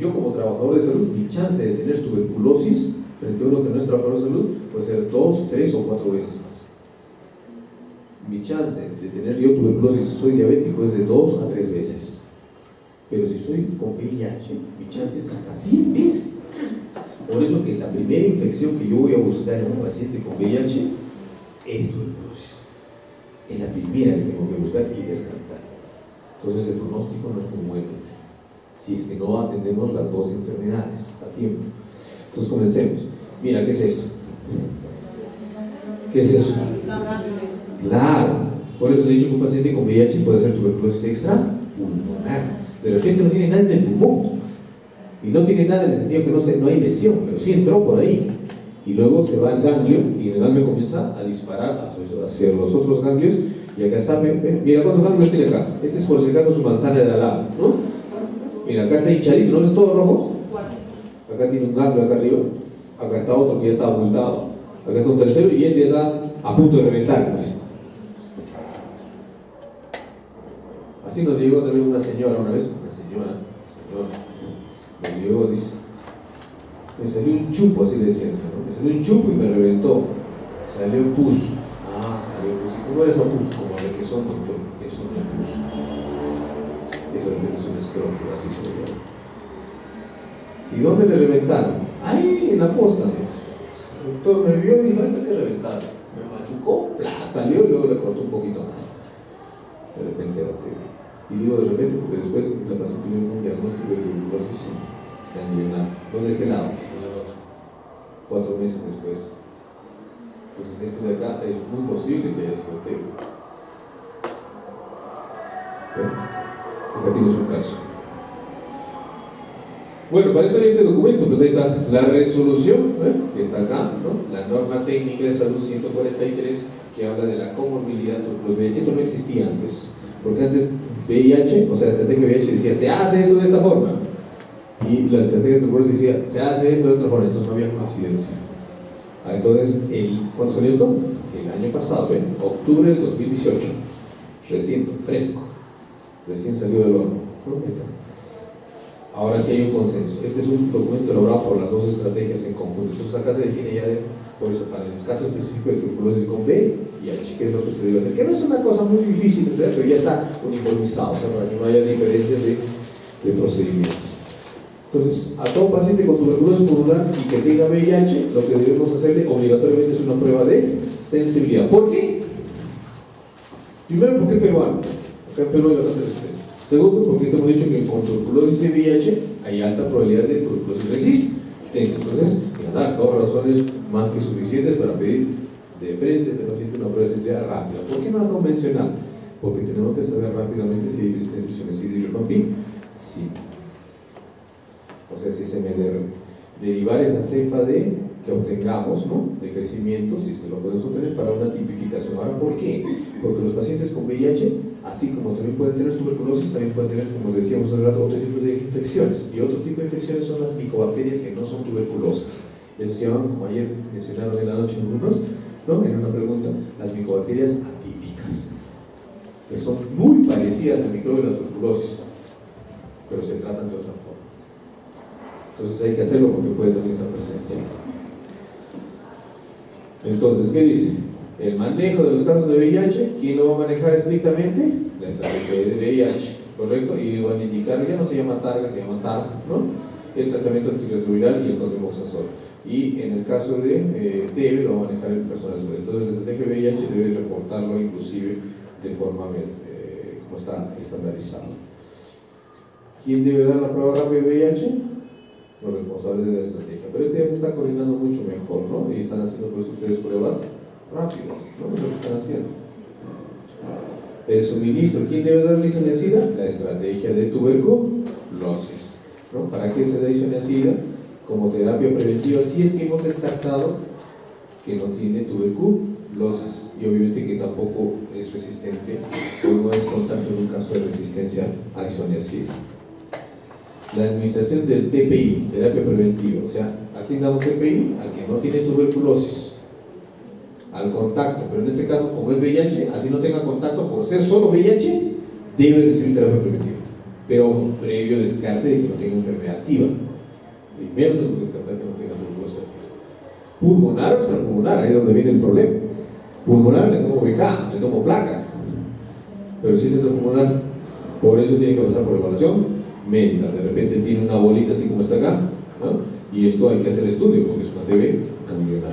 yo como trabajador de salud, mi chance de tener tuberculosis frente a uno que no es trabajador de salud puede ser 2, 3 o 4 veces más. Mi chance de tener yo tuberculosis si soy diabético es de 2 a 3 veces. Pero si soy con VIH, mi chance es hasta 100 veces. Por eso que la primera infección que yo voy a buscar en un paciente con VIH es tuberculosis. Es la primera que tengo que buscar y descartar. Entonces el pronóstico no es muy bueno si es que no atendemos las dos enfermedades a tiempo. Entonces comencemos. Mira, ¿qué es eso? ¿Qué es eso? Claro. Por eso te he dicho que un paciente con VIH puede ser tuberculosis extrapulmonar. De repente no tiene nada en el pulmón. Y no tiene nada en el sentido que no hay lesión, pero sí entró por ahí. Y luego se va al ganglio y el ganglio comienza a disparar hacia los otros ganglios. Y acá está, mira cuántos ganglios tiene acá. Este es por si acaso su manzana de al lado, ¿no? Mira, acá está hinchadito, ¿no ves todo rojo? Acá tiene un ganglio acá arriba. Acá está otro que ya está abultado. Acá está un tercero y este está a punto de reventar, pues. Así nos llegó también una señora una vez, me llegó, dice, me salió un chupo, así le decía, ¿no? Me salió un chupo y me reventó, salió pus. Salió pus. ¿Y cómo era esa pus? Como de que son, doctor, eso no es pus. Eso es un escroto, así se le llama. ¿Y dónde le reventaron? Ahí, en la posta. El doctor me vio y dijo, ¿esta qué reventaron? Me machucó, salió y luego le cortó un poquito más. De repente era terrible. Y digo de repente porque después la paciente tiene un diagnóstico de tuberculosis ganglionar. ¿Dónde está el lado? No el otro. 4 meses después. Entonces esto de acá es muy posible que haya sido terrible. Acá tienes un caso. Bueno, para eso hay este documento, pues ahí está la resolución, que está acá, ¿no? La norma técnica de salud 143 que habla de la comorbilidad de los VIH. Esto no existía antes, porque antes VIH, o sea, la estrategia de VIH decía, se hace esto de esta forma, y la estrategia de tuberculosis decía, se hace esto de otra forma, entonces no había coincidencia. Entonces, ¿cuándo salió esto? El año pasado, octubre del 2018, recién, fresco, recién salió del horno, ¿no? Ahora sí hay un consenso. Este es un documento elaborado por las dos estrategias en conjunto. Entonces acá se define ya por eso, para el caso específico de tuberculosis con VIH, que es lo que se debe hacer, que no es una cosa muy difícil, ¿verdad? Pero ya está uniformizado, o sea, para que no haya diferencias de procedimientos. Entonces, a todo paciente con tuberculosis pulmonar y que tenga VIH, lo que debemos hacerle obligatoriamente es una prueba de sensibilidad. ¿Por qué? Primero, porque es peruano. Acá en Perú hay bastante resistencia. Segundo, porque te hemos dicho que con tuberculosis y VIH hay alta probabilidad de tuberculosis resistente. Entonces, dar 2 razones más que suficientes para pedir de frente a este paciente una prueba de sensibilidad rápida. ¿Por qué no la convencional? Porque tenemos que saber rápidamente si hay resistencia a isoniazida y rifampicina. Sí. O sea, si se me derivar esa cepa que obtengamos, ¿no? De crecimiento, si es que lo podemos obtener para una tipificación. Ahora, ¿por qué? Porque los pacientes con VIH, así como también pueden tener tuberculosis, también pueden tener, como decíamos hace rato, otro tipo de infecciones. Y otro tipo de infecciones son las micobacterias que no son tuberculosas. Eso se llaman, como ayer mencionaron en la noche en algunos, ¿no? En una pregunta, las micobacterias atípicas, que son muy parecidas al microbio de la tuberculosis, pero se tratan de otra forma. Entonces hay que hacerlo porque puede también estar presente. Entonces, ¿qué dice? El manejo de los casos de VIH, ¿quién lo va a manejar estrictamente? La estrategia de VIH, ¿correcto? Y van a indicar, ya no se llama TARGA, se llama TARG, ¿no? El tratamiento antirretroviral y el cotrimoxazol. Y en el caso de TB lo va a manejar el personal de salud. Entonces, la estrategia de VIH debe reportarlo inclusive de forma como está estandarizado. ¿Quién debe dar la prueba rápida de VIH? Los responsables de la estrategia. Pero este ya se está coordinando mucho mejor, ¿no? Y están haciendo por eso ustedes pruebas rápidas, ¿no? Es lo que están haciendo. El suministro, ¿quién debe dar la isoniazida? La estrategia de tuberculosis, ¿no? ¿Para qué se da isoniazida? Como terapia preventiva, si es que hemos descartado que no tiene tuberculosis y obviamente que tampoco es resistente o no es contacto en un caso de resistencia a isoniazida. La administración del TPI, terapia preventiva, o sea, ¿a quién damos TPI? Al que no tiene tuberculosis, al contacto, pero en este caso, como es VIH, así no tenga contacto, por ser solo VIH, debe recibir terapia preventiva, pero previo descarte de que no tenga enfermedad activa. Primero tengo que descartar que no tenga tuberculosis activa. Pulmonar o extrapulmonar, ahí es donde viene el problema. Pulmonar le tomo BK, le tomo placa, pero si es extrapulmonar, por eso tiene que pasar por evaluación médica. De repente tiene una bolita así como está acá, ¿no? Y esto hay que hacer estudio porque es una TB ganglionar.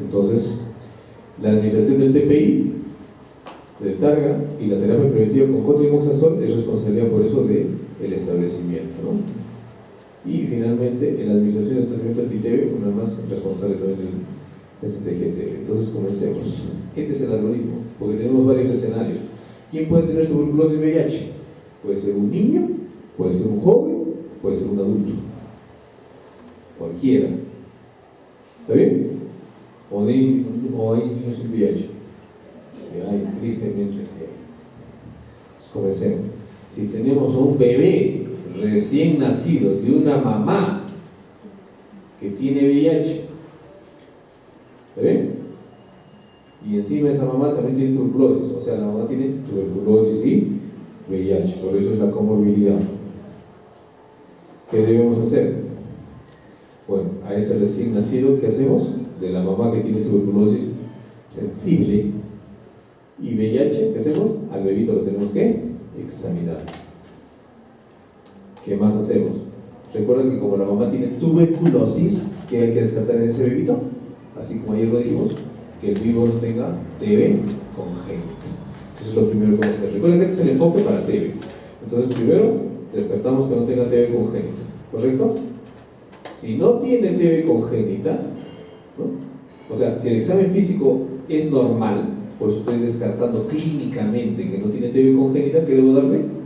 Entonces, la administración del TPI, del Targa y la terapia preventiva con cotrimoxazol es responsabilidad por eso del establecimiento, ¿no? Y finalmente, en la administración del tratamiento anti-TB, una más responsable también de este TGTB. Entonces, comencemos. Este es el algoritmo, porque tenemos varios escenarios. ¿Quién puede tener tuberculosis VIH? Puede ser un niño, puede ser un joven, puede ser un adulto. Cualquiera. ¿Está bien? O hay niños sin VIH. Hay, tristemente sí hay. Entonces, comencemos. Si tenemos a un bebé recién nacido de una mamá que tiene VIH, ¿está bien? Y encima esa mamá también tiene tuberculosis, o sea, la mamá tiene tuberculosis y VIH, por eso es la comorbilidad. ¿Qué debemos hacer? Bueno, a ese recién nacido, ¿qué hacemos? De la mamá que tiene tuberculosis sensible y VIH, ¿qué hacemos? Al bebito lo tenemos que examinar. ¿Qué más hacemos? Recuerda que como la mamá tiene tuberculosis, ¿qué hay que descartar en ese bebito? Así como ayer lo dijimos, que el vivo no tenga TB congénito. Eso es lo primero que vamos a hacer. Recuerden que este es el enfoque para TB. Entonces, primero, despertamos que no tenga TB congénito, ¿correcto? Si no tiene TB congénita, ¿no? O sea, si el examen físico es normal, por eso estoy descartando clínicamente que no tiene TB congénita, ¿qué debo darle?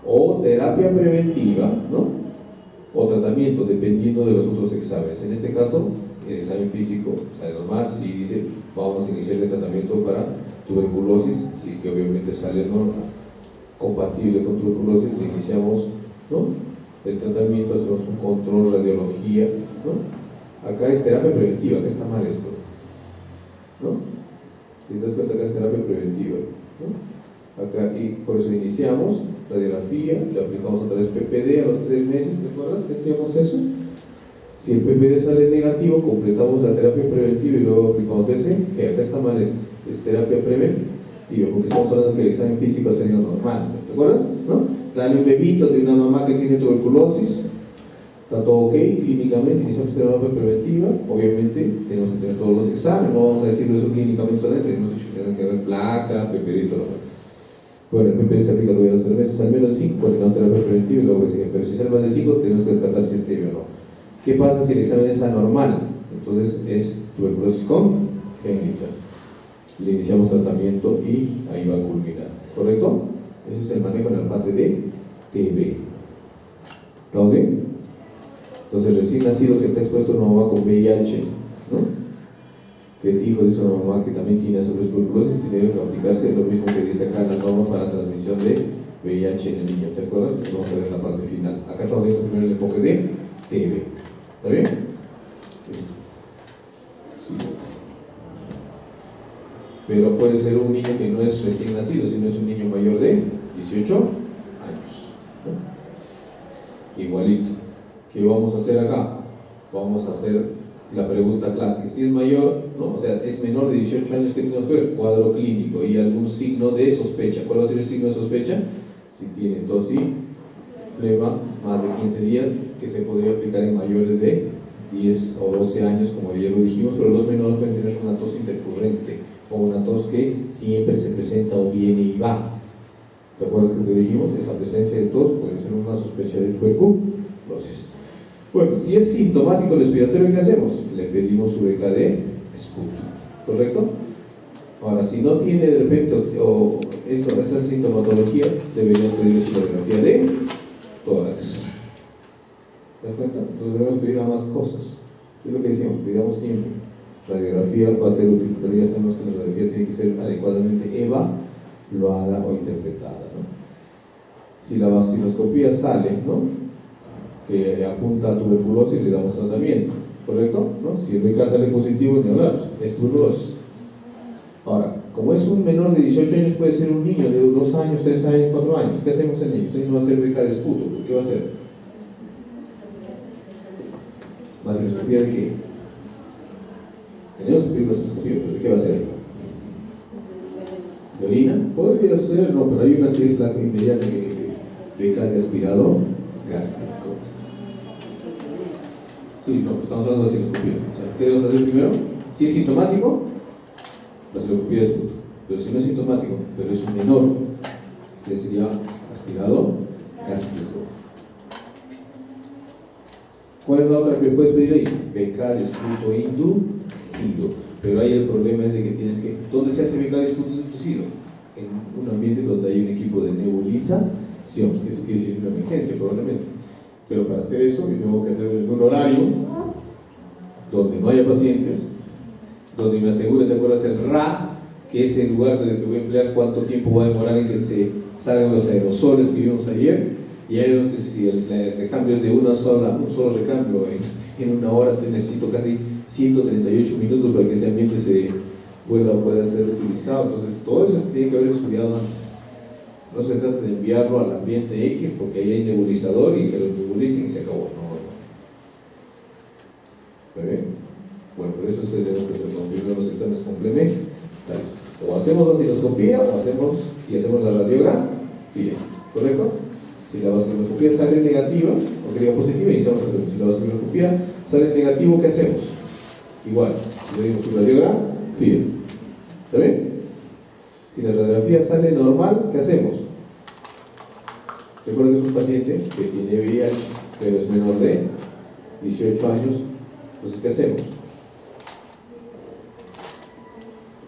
O terapia preventiva, ¿no? O tratamiento, dependiendo de los otros exámenes. En este caso, el examen físico sale normal. Si dice vamos a iniciar el tratamiento para tuberculosis, si que obviamente sale normal, compatible con tuberculosis, le iniciamos, ¿no? El tratamiento, hacemos un control, radiología, ¿no? Acá es terapia preventiva, acá está mal esto, ¿no? Si te das cuenta, acá es terapia preventiva, ¿no? Acá, y por eso iniciamos radiografía, le aplicamos otra vez PPD a los 3 meses. ¿Te acuerdas que hacíamos eso? Si el PPD sale negativo, completamos la terapia preventiva y luego aplicamos BC, que acá está mal esto, es terapia preventiva, porque estamos hablando que el examen físico ha salido normal. ¿Te acuerdas? ¿No? Dale un bebito de una mamá que tiene tuberculosis, está todo ok, clínicamente iniciamos terapia preventiva, obviamente tenemos que tener todos los exámenes, no vamos a decirlo eso clínicamente solamente, tenemos que tener que ver placa, PPD y todo lo demás. Bueno, el PPD se aplica todavía los 3 meses, al menos 5, porque tenemos terapia preventiva y luego BC, pero si sale más de 5, tenemos que descartar si es TB o no. ¿Qué pasa si el examen es anormal? Entonces es tuberculosis congénita. Le iniciamos tratamiento y ahí va a culminar, ¿correcto? Ese es el manejo en la parte de TB. ¿Estamos bien? Entonces, recién nacido que está expuesto a una mamá con VIH, ¿no? Que es hijo de esa mamá que también tiene tuberculosis, tiene que aplicarse lo mismo que dice acá la norma para transmisión de VIH en el niño. ¿Te acuerdas? Eso vamos a ver en la parte final. Acá estamos viendo primero el enfoque de TB. ¿Está bien? Sí. Pero puede ser un niño que no es recién nacido, sino es un niño mayor de 18 años, ¿no? Igualito. ¿Qué vamos a hacer acá? Vamos a hacer la pregunta clásica. Si es mayor, ¿no? O sea, es menor de 18 años, ¿qué tenemos que ver? Cuadro clínico y algún signo de sospecha. ¿Cuál va a ser el signo de sospecha? Si tiene tos y flema más de 15 días, que se podría aplicar en mayores de 10 o 12 años, como ayer lo dijimos, pero los menores pueden tener una tos intercurrente o una tos que siempre se presenta o viene y va. ¿Te acuerdas que te dijimos? Esa presencia de tos puede ser una sospecha de tuberculosis. Bueno, si es sintomático el respiratorio, ¿qué hacemos? Le pedimos su BKD esputo, ¿correcto? Ahora, si no tiene de repente esa sintomatología, deberíamos pedir su radiografía de tórax. ¿Te das cuenta? Entonces debemos pedir a más cosas. Es lo que decíamos, pidamos siempre. Radiografía va a ser útil, pero ya sabemos que la radiografía tiene que ser adecuadamente evaluada o interpretada, ¿no? Si la vaciloscopía sale, ¿no?, que apunta a tuberculosis, le damos tratamiento, ¿correcto? ¿No? Si el BK sale positivo, ni hablar, es tuberculosis. Ahora, como es un menor de 18 años, puede ser un niño de 2 años, 3 años, 4 años. ¿Qué hacemos en ellos? Ahí no va a ser BK de esputo. ¿Qué va a hacer? ¿Vaciloscopía de qué? Tenemos que pedir vaciloscopía, pero ¿de qué va a ser? ¿De orina? Podría ser, no, pero hay una que es la inmediata que BK de aspirador gástrico. Sí, no, estamos hablando de vaciloscopía. O sea, ¿qué debemos hacer primero? Si es sintomático, vaciloscopía de esputo. Pero si no es sintomático, pero es un menor, que sería aspirado gástrico. ¿Cuál es la otra que puedes pedir ahí? BK de esputo inducido. Pero ahí el problema es de que tienes que... ¿Dónde se hace BK de esputo inducido? En un ambiente donde hay un equipo de nebulización. Eso quiere decir una emergencia, probablemente. Pero para hacer eso, yo tengo que hacerlo en un horario donde no haya pacientes, donde me asegure, ¿te acuerdas? El RA, que es el lugar desde que voy a emplear, cuánto tiempo va a demorar en que se salgan los aerosoles que vimos ayer. Y hay unos que si el recambio es de un solo recambio en una hora, te necesito casi 138 minutos para que ese ambiente se pueda ser utilizado. Entonces todo eso tiene que haber estudiado antes. No se trata de enviarlo al ambiente X porque ahí hay nebulizador y que lo nebulicen y se acabó. No. ¿Muy bien? Bueno, por eso se debe hacer los exámenes complementarios. O hacemos vaciloscopía o hacemos la radiografía. ¿Correcto? Si la vaciloscopía sale negativa, o que diga positiva, iniciamos el tratamiento. Si la vaciloscopía sale negativo, ¿qué hacemos? Igual, le dimos su radiografía. ¿Está bien? Si la radiografía sale normal, ¿qué hacemos? Recuerden que es un paciente que tiene VIH, pero es menor de 18 años. Entonces, ¿qué hacemos?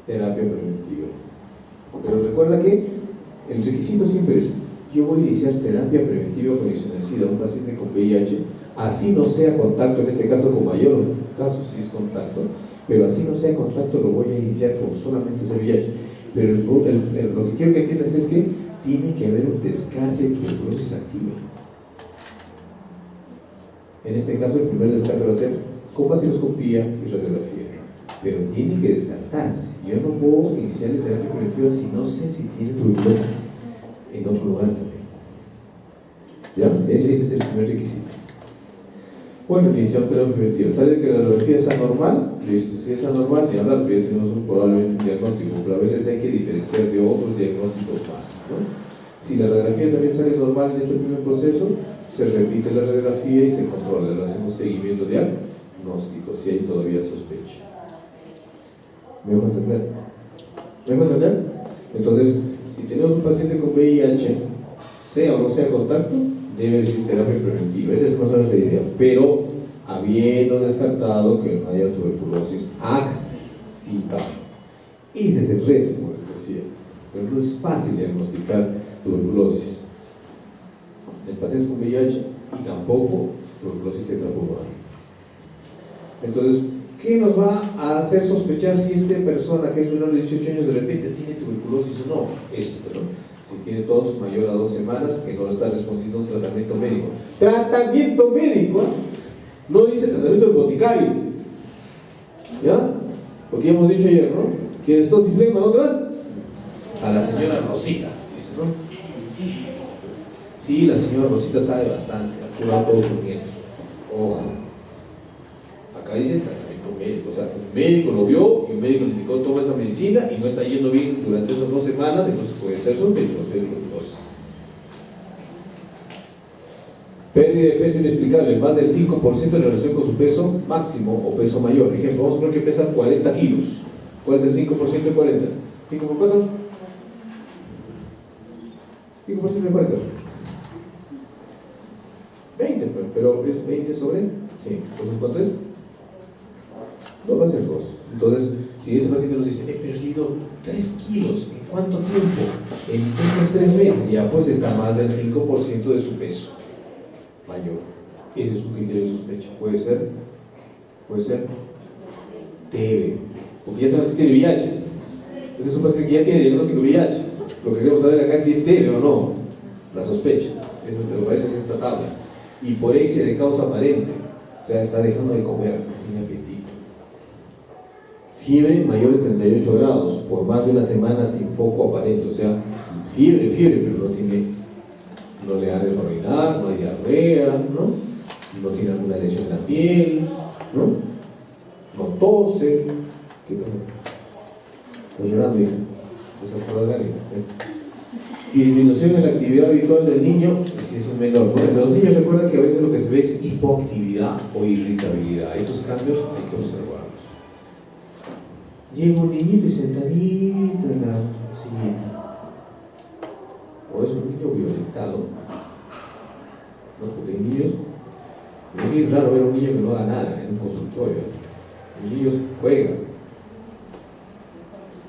Terapia preventiva. Pero recuerda que el requisito siempre es: yo voy a iniciar terapia preventiva con isoniazida a un paciente con VIH, así no sea contacto, en este caso con mayor caso si es contacto, pero así no sea contacto, lo voy a iniciar con solamente ese VIH. Pero lo que quiero que entiendas es que tiene que haber un descarte de tuberculosis activa. En este caso, el primer descarte va a ser con vaciloscopía y radiografía, pero tiene que descartarse. Yo no puedo iniciar la terapia preventiva si no sé si tiene tuberculosis en otro lugar también. ¿Ya? Ese es el primer requisito. Bueno, iniciamos terapia preventiva. Sale que la radiografía es anormal, listo. Si es anormal, ni hablar, pero ya tenemos probablemente un diagnóstico, pero a veces hay que diferenciar de otros diagnósticos más, ¿no? Si la radiografía también sale normal en este primer proceso, se repite la radiografía y se controla, le hacemos seguimiento diagnóstico si hay todavía sospecha. ¿Me dejo entender? ¿Me dejo entender? Entonces, si tenemos un paciente con VIH, sea o no sea contacto, debe ser terapia preventiva. Esa es más o menos la idea, pero habiendo descartado que no haya tuberculosis activa. Ese es el reto, como les decía. Pero no es fácil diagnosticar tuberculosis en pacientes con VIH y tampoco tuberculosis extrapulmonar. Entonces, ¿qué nos va a hacer sospechar si esta persona que es menor de 18 años de repente tiene tuberculosis o no? Esto, ¿no? Si tiene tos mayor a 2 semanas, que no está respondiendo a un tratamiento médico. Tratamiento médico, no dice tratamiento del boticario. ¿Ya? Porque ya hemos dicho ayer, ¿no? ¿Tienes tos y flema? ¿Dónde vas? A la señora Rosita, dice, ¿no? Sí, la señora Rosita sabe bastante, ha curado todos sus nietos. Ojo. Acá dice tratamiento médico, o sea, un médico lo vio y un médico le indicó toma esa medicina y no está yendo bien durante esas 2 semanas, entonces puede ser sospechoso de tuberculosis. Pérdida de peso inexplicable, más del 5% en relación con su peso máximo o peso mayor. Por ejemplo, vamos a poner que pesa 40 kilos. ¿Cuál es el 5% de 40? ¿5 por 4? 5% de 40. 20, pues, pero es 20 sobre 100. Entonces, ¿cuánto es? No va a ser 2. Entonces, si ese paciente nos dice, he perdido 3 kilos, ¿en cuánto tiempo? En estos 3 meses, ya pues está más del 5% de su peso mayor. Ese es un criterio de sospecha. Puede ser TB, porque ya sabemos que tiene VIH. Ese es un paciente que ya tiene diagnóstico VIH. Lo que queremos saber acá es si es TB o no, la sospecha. Eso, pero para eso es esta tabla. Hiporesia de causa aparente, o sea, está dejando de comer, no tiene apetito. Fiebre mayor de 38 grados, por más de una semana sin foco aparente, o sea, fiebre, pero no le arde para orinar, no hay diarrea, no tiene alguna lesión en la piel, no tose, estoy llorando, hija. Disminución en la actividad habitual del niño, si es un menor. Bueno, los niños recuerdan que a veces lo que se ve es hipoactividad o irritabilidad. Esos cambios hay que observarlos. Llega un niñito y sentadito en la sillita. O es un niño violentado. ¿No? Porque hay niños, es bien raro ver a un niño que no haga nada en un consultorio. Los niños juegan.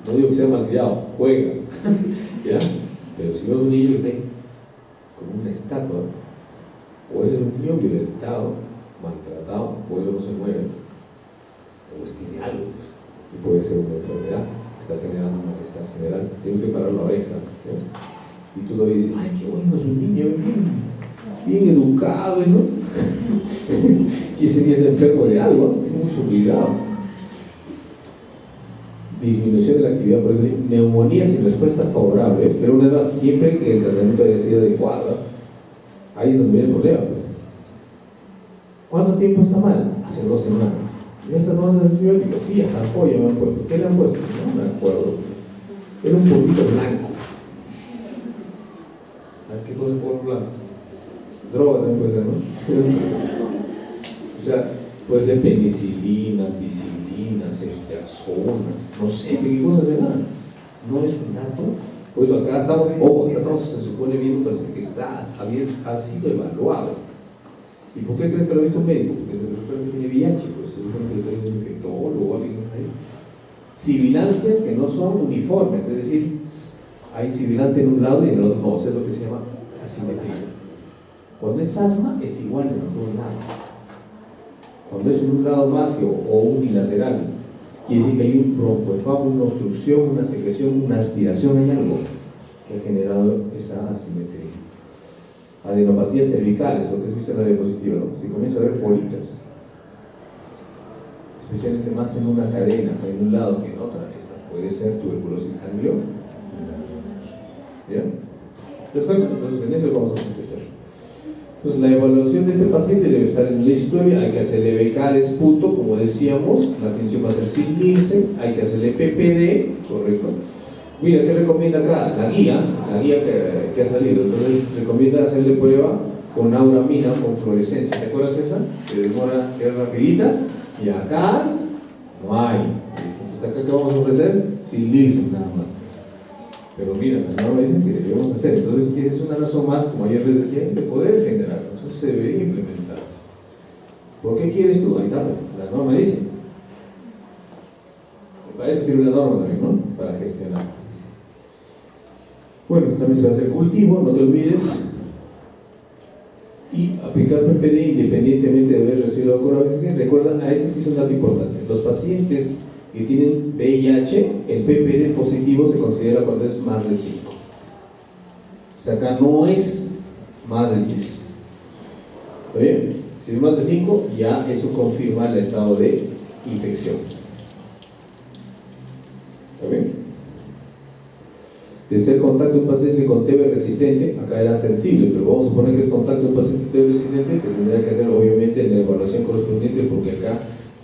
No digo que sea malcriado, juegan. ¿Ya? Pero si veo un niño que está ahí como una estatua, o ese es un niño violentado, maltratado, o eso no se mueve, o es tiene algo, y puede ser una enfermedad que está generando un malestar general, tiene que parar la oreja, ¿no? Y tú lo dices, ay, qué bueno es un niño, bien educado, ¿no? Y ese niño está enfermo de algo, tiene mucho cuidado. Disminución de la actividad, por eso neumonía sin respuesta favorable, pero una vez más, siempre que el tratamiento haya sido adecuado, ahí es donde viene el problema. ¿Cuánto tiempo está mal? Hace 2 semanas. ¿Ya está tomando antibióticos? Sí, hasta apoyo me han puesto. ¿Qué le han puesto? No me acuerdo. Era un polvito blanco. ¿Qué cosa es polvo blanco? Droga también puede ser, ¿no? O sea, puede ser penicilina, ampicilina, ceftriaxona, no sé qué cosa será. No es un dato. Por eso acá estamos, se supone, viendo un paciente que ha sido evaluado. ¿Y por qué crees que lo ha visto un médico? Porque se supone que tiene VIH, pues se supone que es un infectólogo o alguien ahí. Sibilancias que no son uniformes, es decir, hay sibilante en un lado y en el otro no, eso es lo que se llama asimetría. Cuando es asma, es igual en los dos lados. Cuando es en un lado más o unilateral, quiere decir que hay un broncoespasmo, una obstrucción, una secreción, una aspiración, hay algo que ha generado esa asimetría. Adenopatías cervicales, lo que es visto en la diapositiva, ¿no? Si comienza a ver bolitas, especialmente más en una cadena, en un lado que en otra, esa puede ser tuberculosis ganglionar. ¿Ya? ¿Les cuento? Entonces en eso vamos a sospechar. Entonces la evaluación de este paciente debe estar en la historia, hay que hacerle BK de esputo, como decíamos, la atención va a ser sin Nielsen, hay que hacerle PPD, correcto. Mira, ¿qué recomienda acá? La guía que ha salido, entonces recomienda hacerle prueba con auramina con fluorescencia, ¿te acuerdas esa? Que demora, que es rapidita, y acá no hay. Entonces acá ¿qué vamos a ofrecer? Sin Nielsen nada más. Pero mira, la norma dice que debemos hacer. Entonces, esa es una razón más, como ayer les decía, de poder generar. Entonces, se debe implementar. ¿Por qué quieres tú? Ahí está, la norma dice. Para eso sirve la norma también, ¿no? Para gestionar. Bueno, también se va a hacer cultivo, no te olvides. Y aplicar PPD independientemente de haber recibido coronavirus. Recuerda, a este sí es un dato importante. Los pacientes que tienen VIH, el PPD positivo se considera cuando es más de 5. O sea, acá no es más de 10. ¿Está bien? Si es más de 5, ya eso confirma el estado de infección. ¿Está bien? Tercer contacto de un paciente con TB resistente, acá era sensible, pero vamos a suponer que es contacto de un paciente TB resistente, se tendrá que hacer obviamente la evaluación correspondiente, porque acá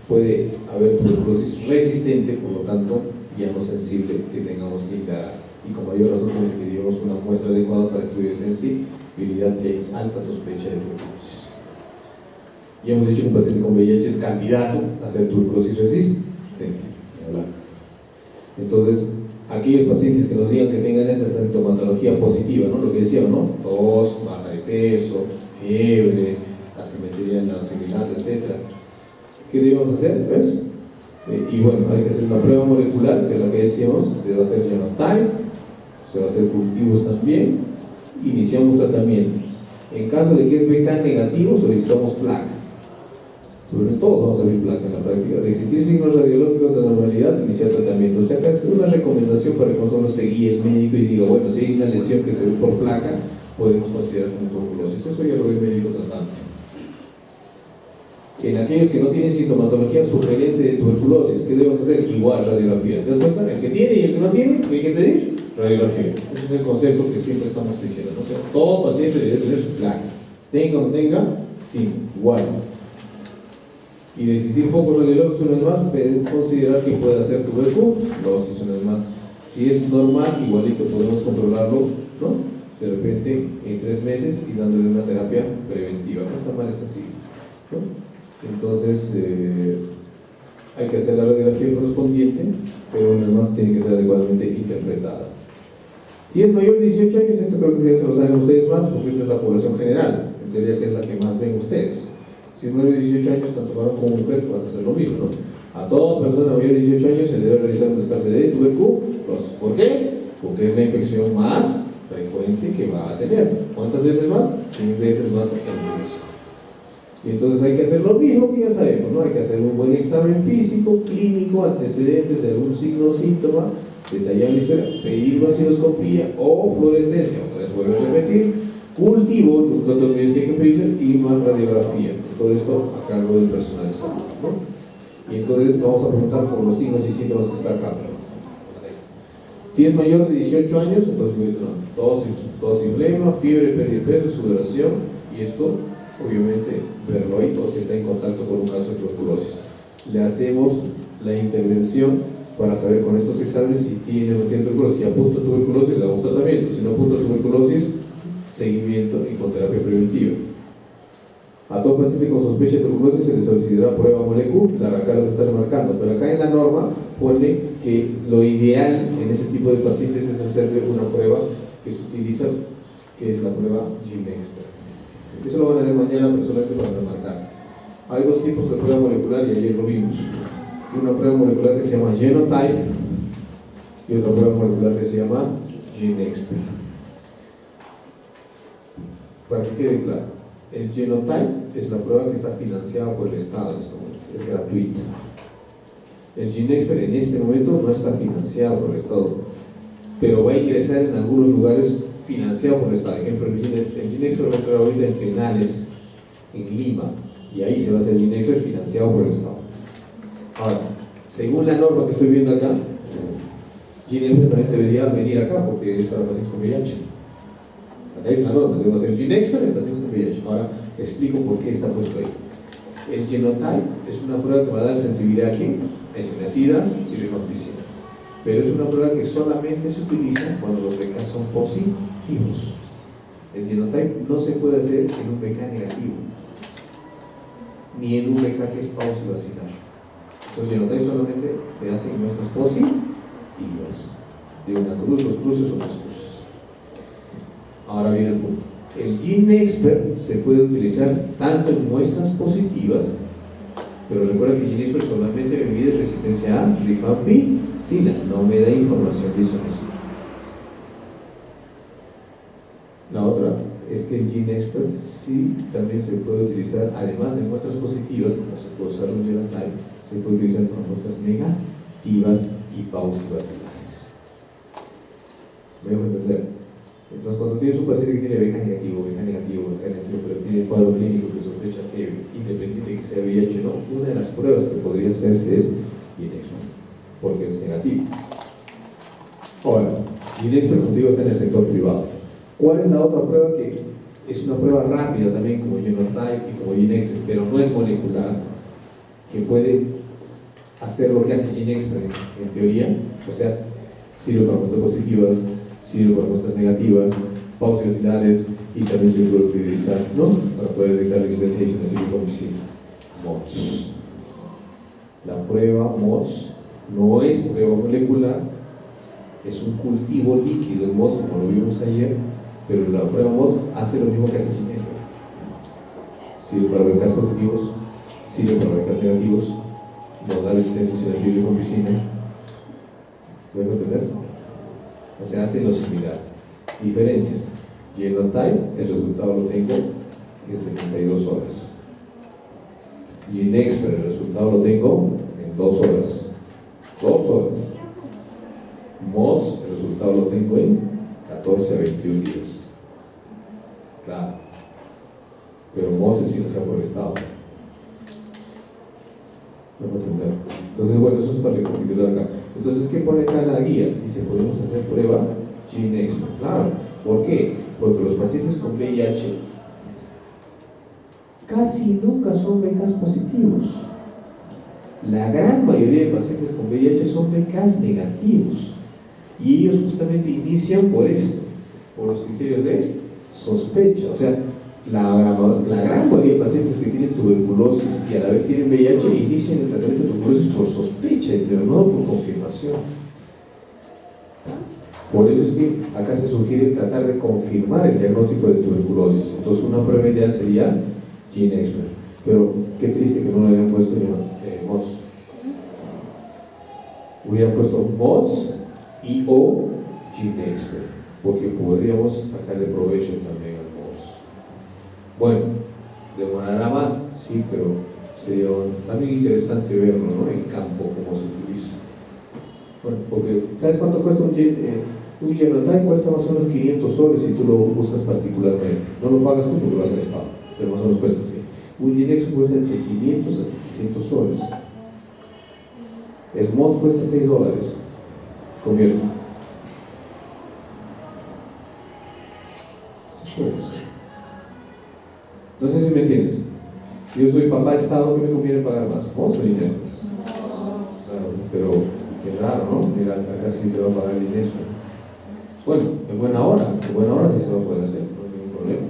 puede haber tuberculosis resistente, por lo tanto ya no sensible, que tengamos que indagar. Y con mayor razón pedimos una muestra adecuada para estudio de sensibilidad si hay alta sospecha de tuberculosis. Ya hemos dicho que un paciente con VIH es candidato a ser tuberculosis resistente. Entonces, aquellos pacientes que nos digan que tengan esa sintomatología positiva, ¿no? Lo que decíamos, ¿no? Tos, baja de peso, fiebre, asimetría en la extremidad, etc. ¿Qué debemos hacer? ¿Ves? Y bueno, hay que hacer una prueba molecular, que es la que decíamos, se va a hacer genotype, se va a hacer cultivos también, iniciamos tratamiento. En caso de que es BK negativo, solicitamos placa. Pero todos vamos a ver placa en la práctica. De existir signos radiológicos de normalidad, iniciar tratamiento. O sea, acá es una recomendación para que nosotros se guíe el médico y diga, bueno, si hay una lesión que se ve por placa, podemos considerar como tuberculosis. Eso ya lo ve el médico tratante. En aquellos que no tienen sintomatología sugerente de tuberculosis, ¿qué debemos hacer? Igual, radiografía. ¿Te das cuenta? El que tiene y el que no tiene, ¿qué hay que pedir? Radiografía. Ese es el concepto que siempre estamos diciendo, ¿no? O sea, todo paciente debe tener su placa. Tenga o no tenga, sí, igual. Y de existir focos radiológicos una vez más, podemos considerar que puede hacer tuberculosis una vez más. Si es normal, igualito podemos controlarlo, ¿no? De repente en 3 meses y dándole una terapia preventiva. No está mal, está así, ¿no? Entonces hay que hacer la radiografía correspondiente, pero una vez más tiene que ser adecuadamente interpretada. Si es mayor de 18 años, esto creo que ya se lo saben ustedes más, porque esta es la población general, en teoría que es la que más ven ustedes. Si es mayor de 18 años, tanto varón como mujer, vas a hacer lo mismo, ¿no? A toda persona mayor de 18 años se le debe realizar un descarte de tuberculosis. ¿Por qué? Porque es la infección más frecuente que va a tener. ¿Cuántas veces más? 100 veces más en el mes. Y entonces hay que hacer lo mismo que ya sabemos, ¿no? Hay que hacer un buen examen físico, clínico, antecedentes de algún signo o síntoma, detallar la historia, pedir vaciloscopía o fluorescencia, otra vez vuelvo a repetir, cultivo, nunca te olvides que hay que pedirle, y más radiografía. Todo esto a cargo del personal de salud, ¿no? Y entonces vamos a preguntar por los signos y síntomas que está acá. Si es mayor de 18 años, entonces tos y flema, fiebre, pérdida de peso, sudoración, y esto obviamente verlo ahí, o si está en contacto con un caso de tuberculosis. Le hacemos la intervención para saber con estos exámenes si tiene o no tiene tuberculosis. Si apunta a tuberculosis, le damos tratamiento. Si no apunta a tuberculosis, seguimiento y con terapia preventiva. A todo paciente con sospecha de tuberculosis se le solicitará prueba molecular, acá lo que está remarcando, pero acá en la norma pone que lo ideal en ese tipo de pacientes es hacerle una prueba que se utiliza, que es la prueba GeneXpert. Eso lo van a ver mañana, pero solamente para remarcar. Hay 2 tipos de prueba molecular y ayer lo vimos. Una prueba molecular que se llama Genotype y otra prueba molecular que se llama GeneXpert. Para que quede claro, el Genotype es la prueba que está financiada por el Estado en este momento, es gratuita. El GeneXpert en este momento no está financiado por el Estado, pero va a ingresar en algunos lugares financiado por el Estado. Por ejemplo, el GeneXpert va a entrar ahorita en penales en Lima, y ahí se va a hacer el GeneXpert financiado por el Estado. Ahora, según la norma que estoy viendo acá, GeneXpert también debería venir acá porque es para pacientes con VIH. Acá es la norma, debo hacer GeneXpert en pacientes con VIH. Ahora explico por qué está puesto ahí. El Genotype es una prueba que va a dar sensibilidad a quién? Isoniazida y rifampicina. Pero es una prueba que solamente se utiliza cuando los BK son positivos. El Genotype no se puede hacer en un BK negativo, ni en un BK que es pausivacilar. Entonces, Genotype solamente se hace en muestras positivas, de una cruz, 2 cruces o 3 cruces. Ahora viene el punto. El GeneXpert se puede utilizar tanto en muestras positivas, pero recuerda que GeneXpert solamente me mide resistencia a rifampicina, no me da información de isoniazida. La otra es que el GeneXpert sí también se puede utilizar, además de muestras positivas, como se puede usar un Genotype, se puede utilizar con muestras negativas y pausivacilares. ¿Me dejo entender? Entonces, cuando tienes un paciente que tiene BK negativo, pero tiene cuadro clínico que sospecha que, independiente de que sea VIH o no, una de las pruebas que podría hacerse es GeneXpert, porque es negativo. Ahora, GeneXpert contigo está en el sector privado. ¿Cuál es la otra prueba que es una prueba rápida también, como Genotype y como GeneXpert, pero no es molecular, que puede hacer lo que hace GeneXpert en teoría? O sea, sirve para muestras positivas, sirve para muestras negativas, pausivacilares, y también se puede utilizar, ¿no?, para poder detectar resistencia a isoniazida. MOTS. La prueba MOTS no es prueba molecular, es un cultivo líquido, el MODS, como lo vimos ayer, pero la prueba MODS hace lo mismo que hace Gene Expert. Sirve para ver casos positivos, sirve para ver casos negativos, nos da resistencia si sirve con piscina. ¿Pueden entender? O sea, hace lo similar. Diferencias. Genotype, el resultado lo tengo en 72 horas. Gene Expert, el resultado lo tengo en 2 horas. 2 horas. MODS, el resultado lo tengo en 14 a 21 días. Claro. Pero MODS es financiado por el Estado. No puedo entender. Entonces, bueno, eso es para recapitular acá. Entonces, ¿qué pone acá en la guía? Dice, podemos hacer prueba Gene Expert. Claro. ¿Por qué? Porque los pacientes con VIH casi nunca son BCAS positivos. La gran mayoría de pacientes con VIH son BCAS negativos. Y ellos justamente inician por esto, por los criterios de sospecha. O sea, la gran mayoría de pacientes que tienen tuberculosis y a la vez tienen VIH inician el tratamiento de tuberculosis por sospecha, pero no por confirmación. Por eso es que acá se sugiere tratar de confirmar el diagnóstico de tuberculosis. Entonces, una prueba ideal sería Gene Expert. Pero qué triste que no lo hayan puesto en MODS. Hubieran puesto MODS y o Gene Expert, porque podríamos sacarle provecho también al MODS. Bueno, demorará más, sí, pero sería también interesante verlo, ¿no? En campo, cómo se utiliza. Bueno, porque, ¿sabes cuánto cuesta un genotype? Cuesta más o menos 500 soles si tú lo buscas particularmente. No lo pagas tú porque lo vas al Estado, pero más o menos cuesta así. Un Gene Expert cuesta entre 500 a 700 soles. El MODS cuesta $6. Convierto. No sé si me entiendes. Yo soy papá de Estado, ¿qué me conviene pagar más? ¿MODS o dinero? Claro, pero qué raro, ¿no? Mira, acá sí se va a pagar dinero. Bueno, en buena hora sí se va a poder hacer, no hay ningún problema.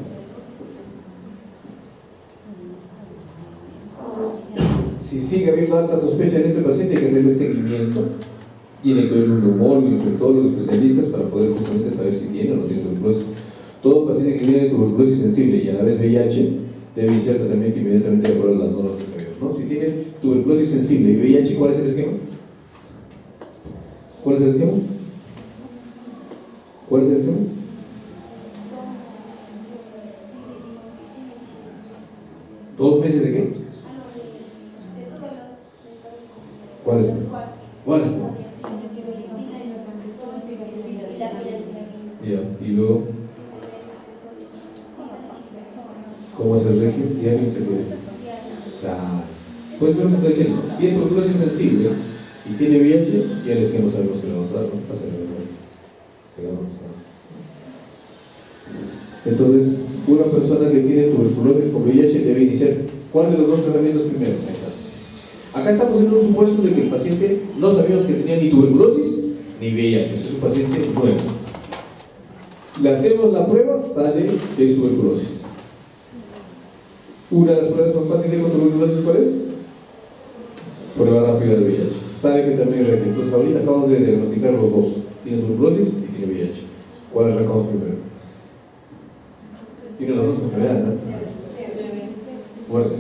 Si sigue habiendo alta sospecha en este paciente, hay que hacerle seguimiento. Tiene que haber un neumólogo, un infectólogo, especialistas para poder justamente saber si tiene o no tiene tuberculosis. Todo paciente que tiene tuberculosis sensible y a la vez VIH debe iniciar tratamiento inmediatamente de acuerdo a las normas que sabemos, ¿no? Si tiene tuberculosis sensible y VIH, ¿cuál es el esquema? ¿Cuál es el esquema? ¿Cuál es el esquema? ¿2 meses de qué? ¿Cuál es? ¿Cuál es? Ya, y luego, ¿cómo es el régimen diario intermedio? Pues eso es lo que estoy diciendo. Si es tuberculosis sensible y tiene VIH, ya el esquema sabemos que le vamos a dar, ¿no? Entonces, una persona que tiene tuberculosis con VIH debe iniciar ¿cuál de los 2 tratamientos primero? Ahí está. Acá estamos en un supuesto de que el paciente no sabíamos que tenía ni tuberculosis ni VIH, es un paciente nuevo. Le hacemos la prueba, sale que es tuberculosis. Una de las pruebas más fáciles con tuberculosis, ¿cuál es? Prueba rápida de VIH. Sale que también es récord. Entonces, ahorita acabamos de diagnosticar los dos: tiene tuberculosis y tiene VIH. ¿Cuál arrancamos primero? Tiene las dos enfermedades, ¿no? Fuerte.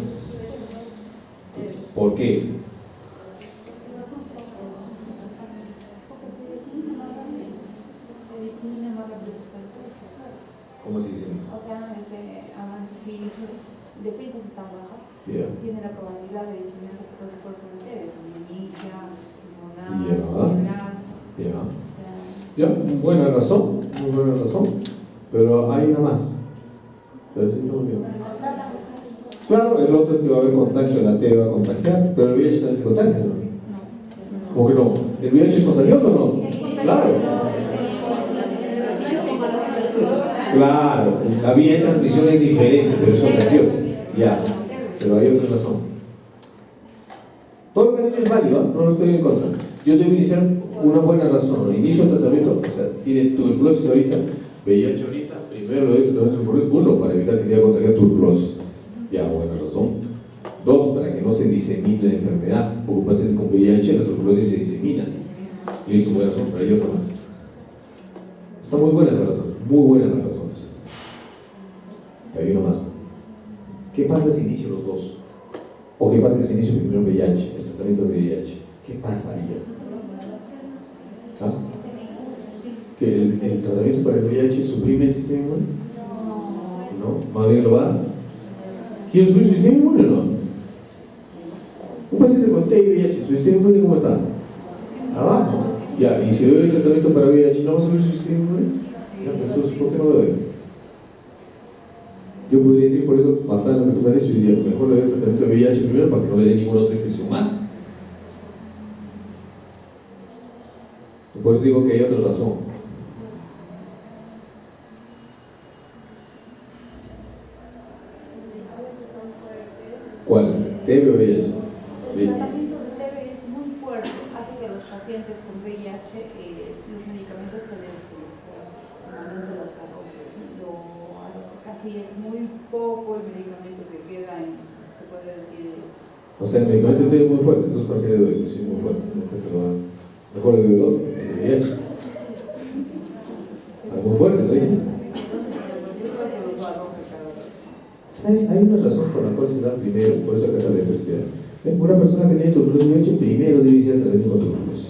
¿Por qué? ¿Cómo se dice? O sea, si sus defensas están bajas, tiene la probabilidad de diseminar todo su cuerpo entero, inicia, pulmonar, cerebral. Ya, muy buena razón, pero hay una más. Pero sí está muy bien. Claro, el otro es que va a haber contagio, la T va a contagiar, pero el VIH también se contagia, ¿no? ¿Cómo que no? ¿El VIH es contagioso o no? Claro. Claro, la vía de transmisión es diferente, pero es contagiosa. Ya, pero hay otra razón. Todo lo que han dicho es válido, ¿no? No lo estoy en contra. Yo debo iniciar una buena razón. Inicio el tratamiento, o sea, tiene tuberculosis ahorita, VIH ahorita, primero le doy tratamiento de tuberculosis, 1, para evitar que se haya contagiado tuberculosis. Ya, buena razón. 2, para que no se disemine la enfermedad. Porque un paciente con VIH, la tuberculosis se disemina. Listo, buena razón, pero hay otra más. Está muy buena la razón, muy buenas las razones. Y hay una más. ¿Qué pasa si inicio los dos? ¿O qué pasa si inicio primero VIH, el tratamiento de VIH? ¿Qué pasaría? ¿Ah? ¿Que el tratamiento para el VIH suprime el sistema inmune? No, más bien lo va. ¿Quiere subir su sistema inmune o no? Un paciente con TI y VIH, ¿su sistema inmune cómo está? Abajo. Ya, y si doy el tratamiento para VIH, ¿no va a subir su sistema inmune? Entonces, ¿por qué no lo doy? Yo podría decir, por eso, basado en lo que tú me has dicho, diría, mejor le doy el tratamiento de VIH primero para que no le dé ninguna otra infección más. Por eso digo que hay otra razón. ¿Cuál? ¿TB o VIH? El tratamiento de TB es muy fuerte, hace que los pacientes con VIH, los medicamentos que les casi es muy poco el medicamento que queda en, se puede decir. O sea, el medicamento TB es muy fuerte, entonces ¿para qué le doy? Sí, muy fuerte, mejor le doy el otro, el VIH. Muy fuerte, ¿lo dicen? ¿Sabes? Hay una razón por la cual se da primero, por eso acá está la diversidad. Una persona que tiene tuberculosis VIH primero debe iniciar el tratamiento con tuberculosis.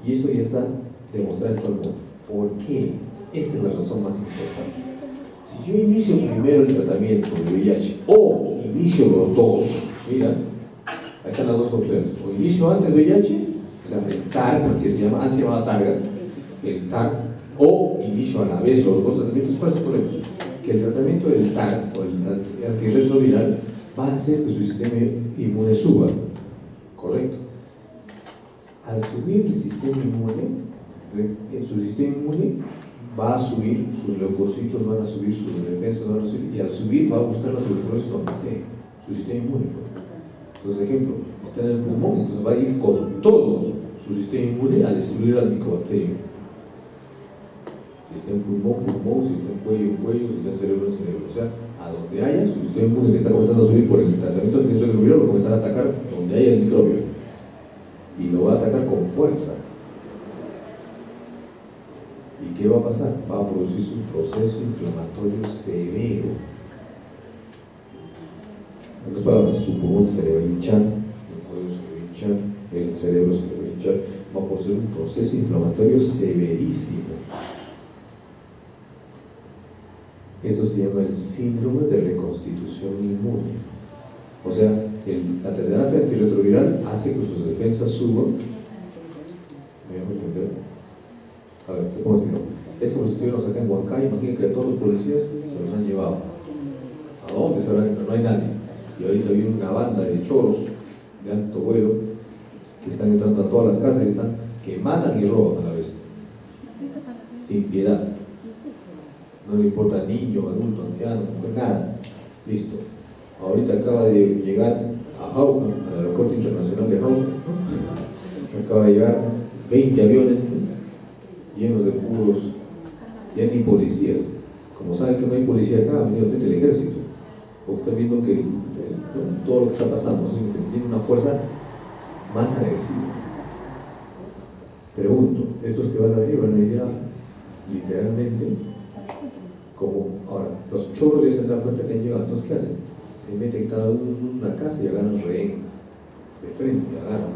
Y esto ya está demostrado en todo el mundo. ¿Por qué? Esta es la razón más importante. Si yo inicio primero el tratamiento de VIH o inicio los dos, mira, ahí están las dos opciones. O inicio antes VIH, o sea, el TARG, que se llamaba TARGA, el TARG, o inicio a la vez los dos tratamientos. ¿Cuál es el problema? Que el tratamiento del TARG o el antirretroviral va a hacer que su sistema inmune suba, ¿correcto? Al subir el sistema inmune, en su sistema inmune va a subir, sus leucocitos van a subir, sus defensas van a subir, y al subir va a buscar la tuberculosis donde esté, su sistema inmune. Entonces, ejemplo, está en el pulmón, entonces va a ir con todo su sistema inmune a destruir al micobacterio. Si está en pulmón, si está en cuello, si está en cerebro. O sea, a donde haya su sistema inmune que está comenzando a subir por el tratamiento antirretroviral, va a comenzar a atacar donde haya el microbio. Y lo va a atacar con fuerza. ¿Y qué va a pasar? Va a producirse un proceso inflamatorio severo. En otras palabras, su pulmón se le va a hinchar, el cuello se le va a hinchar, el cerebro se le va a hinchar, va a producir un proceso inflamatorio severísimo. Eso se llama el síndrome de reconstitución inmune. O sea, la terapia antirretroviral hace que sus defensas suban. ¿Me dejo entender? A ver, ¿cómo decirlo? Es como si estuviéramos acá en Huancay, imaginen que a todos los policías se los han llevado. ¿A dónde se habrán? Pero no hay nadie. Y ahorita viene una banda de choros de alto vuelo que están entrando a todas las casas y están, que matan y roban a la vez. Sin piedad. No le importa niño, adulto, anciano, mujer, nada. Listo. Ahorita acaba de llegar a Jauja, al aeropuerto internacional de Jauja. Acaba de llegar 20 aviones llenos de puros, ya ni policías. Como saben que no hay policía acá, ha venido frente al ejército. Porque están viendo que todo lo que está pasando, ¿sí? Tiene una fuerza más agresiva. Pregunto, ¿estos que van a venir literalmente? Como ahora, los chorros ya se han dado cuenta que han llegado, entonces ¿qué hacen? Se meten cada uno en una casa y agarran rehén de frente, agarran,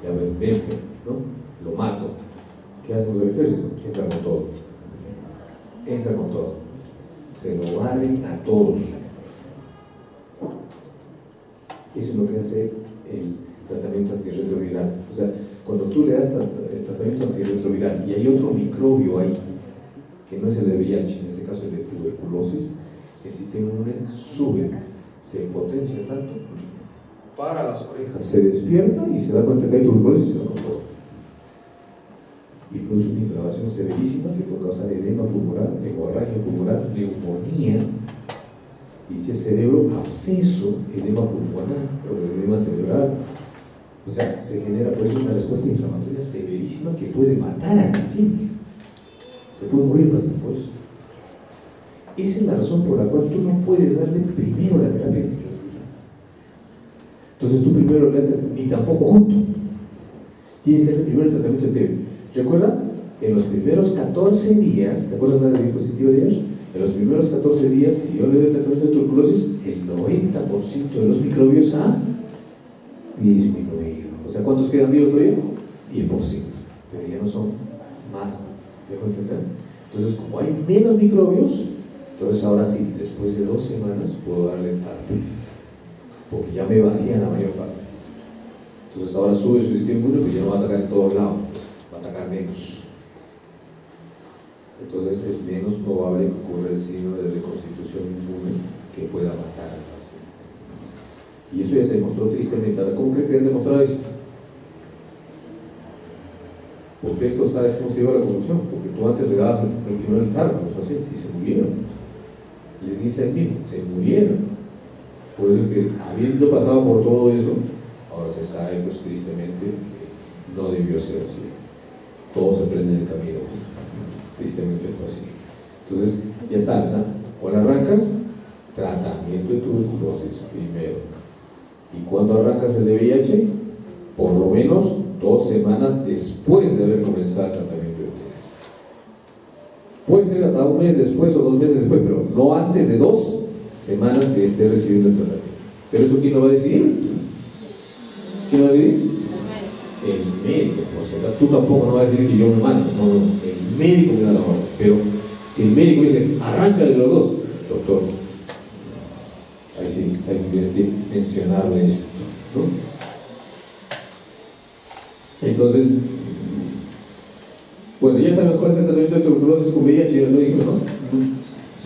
ya ven, ¿no? Lo mato. ¿Qué hacen los del ejército? Entran con todo. Se lo barren a todos. Eso es lo que hace el tratamiento antirretroviral. O sea, cuando tú le das el tratamiento antirretroviral y hay otro microbio ahí, que no es el de VIH, en este caso el de tuberculosis, el sistema inmune sube, se potencia tanto, para las orejas, se despierta y se da cuenta que hay tuberculosis y se va con todo. Y produce una inflamación severísima que puede causar edema pulmonar, hemorragia pulmonar, neumonía, y si es cerebro, absceso, edema pulmonar o edema cerebral. O sea, se genera por eso una respuesta inflamatoria severísima que puede matar al paciente. Se puede morir el paciente por eso. Esa es la razón por la cual tú no puedes darle primero la terapia antirretroviral. Entonces tú primero le haces, ni tampoco junto. Tienes que darle primero el tratamiento de TB. ¿Recuerda? En los primeros 14 días, ¿te acuerdas de la diapositiva de ayer? En los primeros 14 días, si yo le doy el tratamiento de tuberculosis, el 90% de los microbios ha disminuido. O sea, ¿cuántos quedan vivos todavía? 10%. Pero ya no son más. ¿Me dejo entender? Entonces, como hay menos microbios, entonces ahora sí, después de 2 semanas, puedo darle tarde. Porque ya me bajé a la mayor parte. Entonces ahora sube su sistema inmune, pero ya no va a atacar en todos lados, va a atacar menos. Entonces es menos probable que ocurra el síndrome de reconstitución inmune que pueda matar al paciente. Y eso ya se demostró tristemente. Ahora, ¿cómo querían demostrar esto? Porque esto, ¿sabes cómo se lleva a la conclusión? Porque tú antes le dabas el primer tarro a los pacientes y se murieron. Les dice el mismo, se murieron. Por eso que, habiendo pasado por todo eso, ahora se sabe, pues tristemente, que no debió ser así. Todo se prende en el camino. Tristemente fue así. Entonces, ya sabes, cuando arrancas, tratamiento de tuberculosis primero. Y cuando arrancas el de VIH, por lo menos 2 semanas después de haber comenzado el tratamiento de TB. Puede ser hasta 1 mes después o 2 meses después, pero no antes de 2 semanas que esté recibiendo el tratamiento. ¿Pero eso quién lo va a decidir? ¿Quién lo va a decidir? El médico. O sea, tú tampoco no vas a decir que yo me mando. No, el médico me da la orden. Pero si el médico dice, arráncale los 2, doctor, ahí sí, ahí tienes que mencionarle esto, ¿no? Entonces, bueno, ya sabemos cuál es el tratamiento de tuberculosis con VIH, ya lo dijo,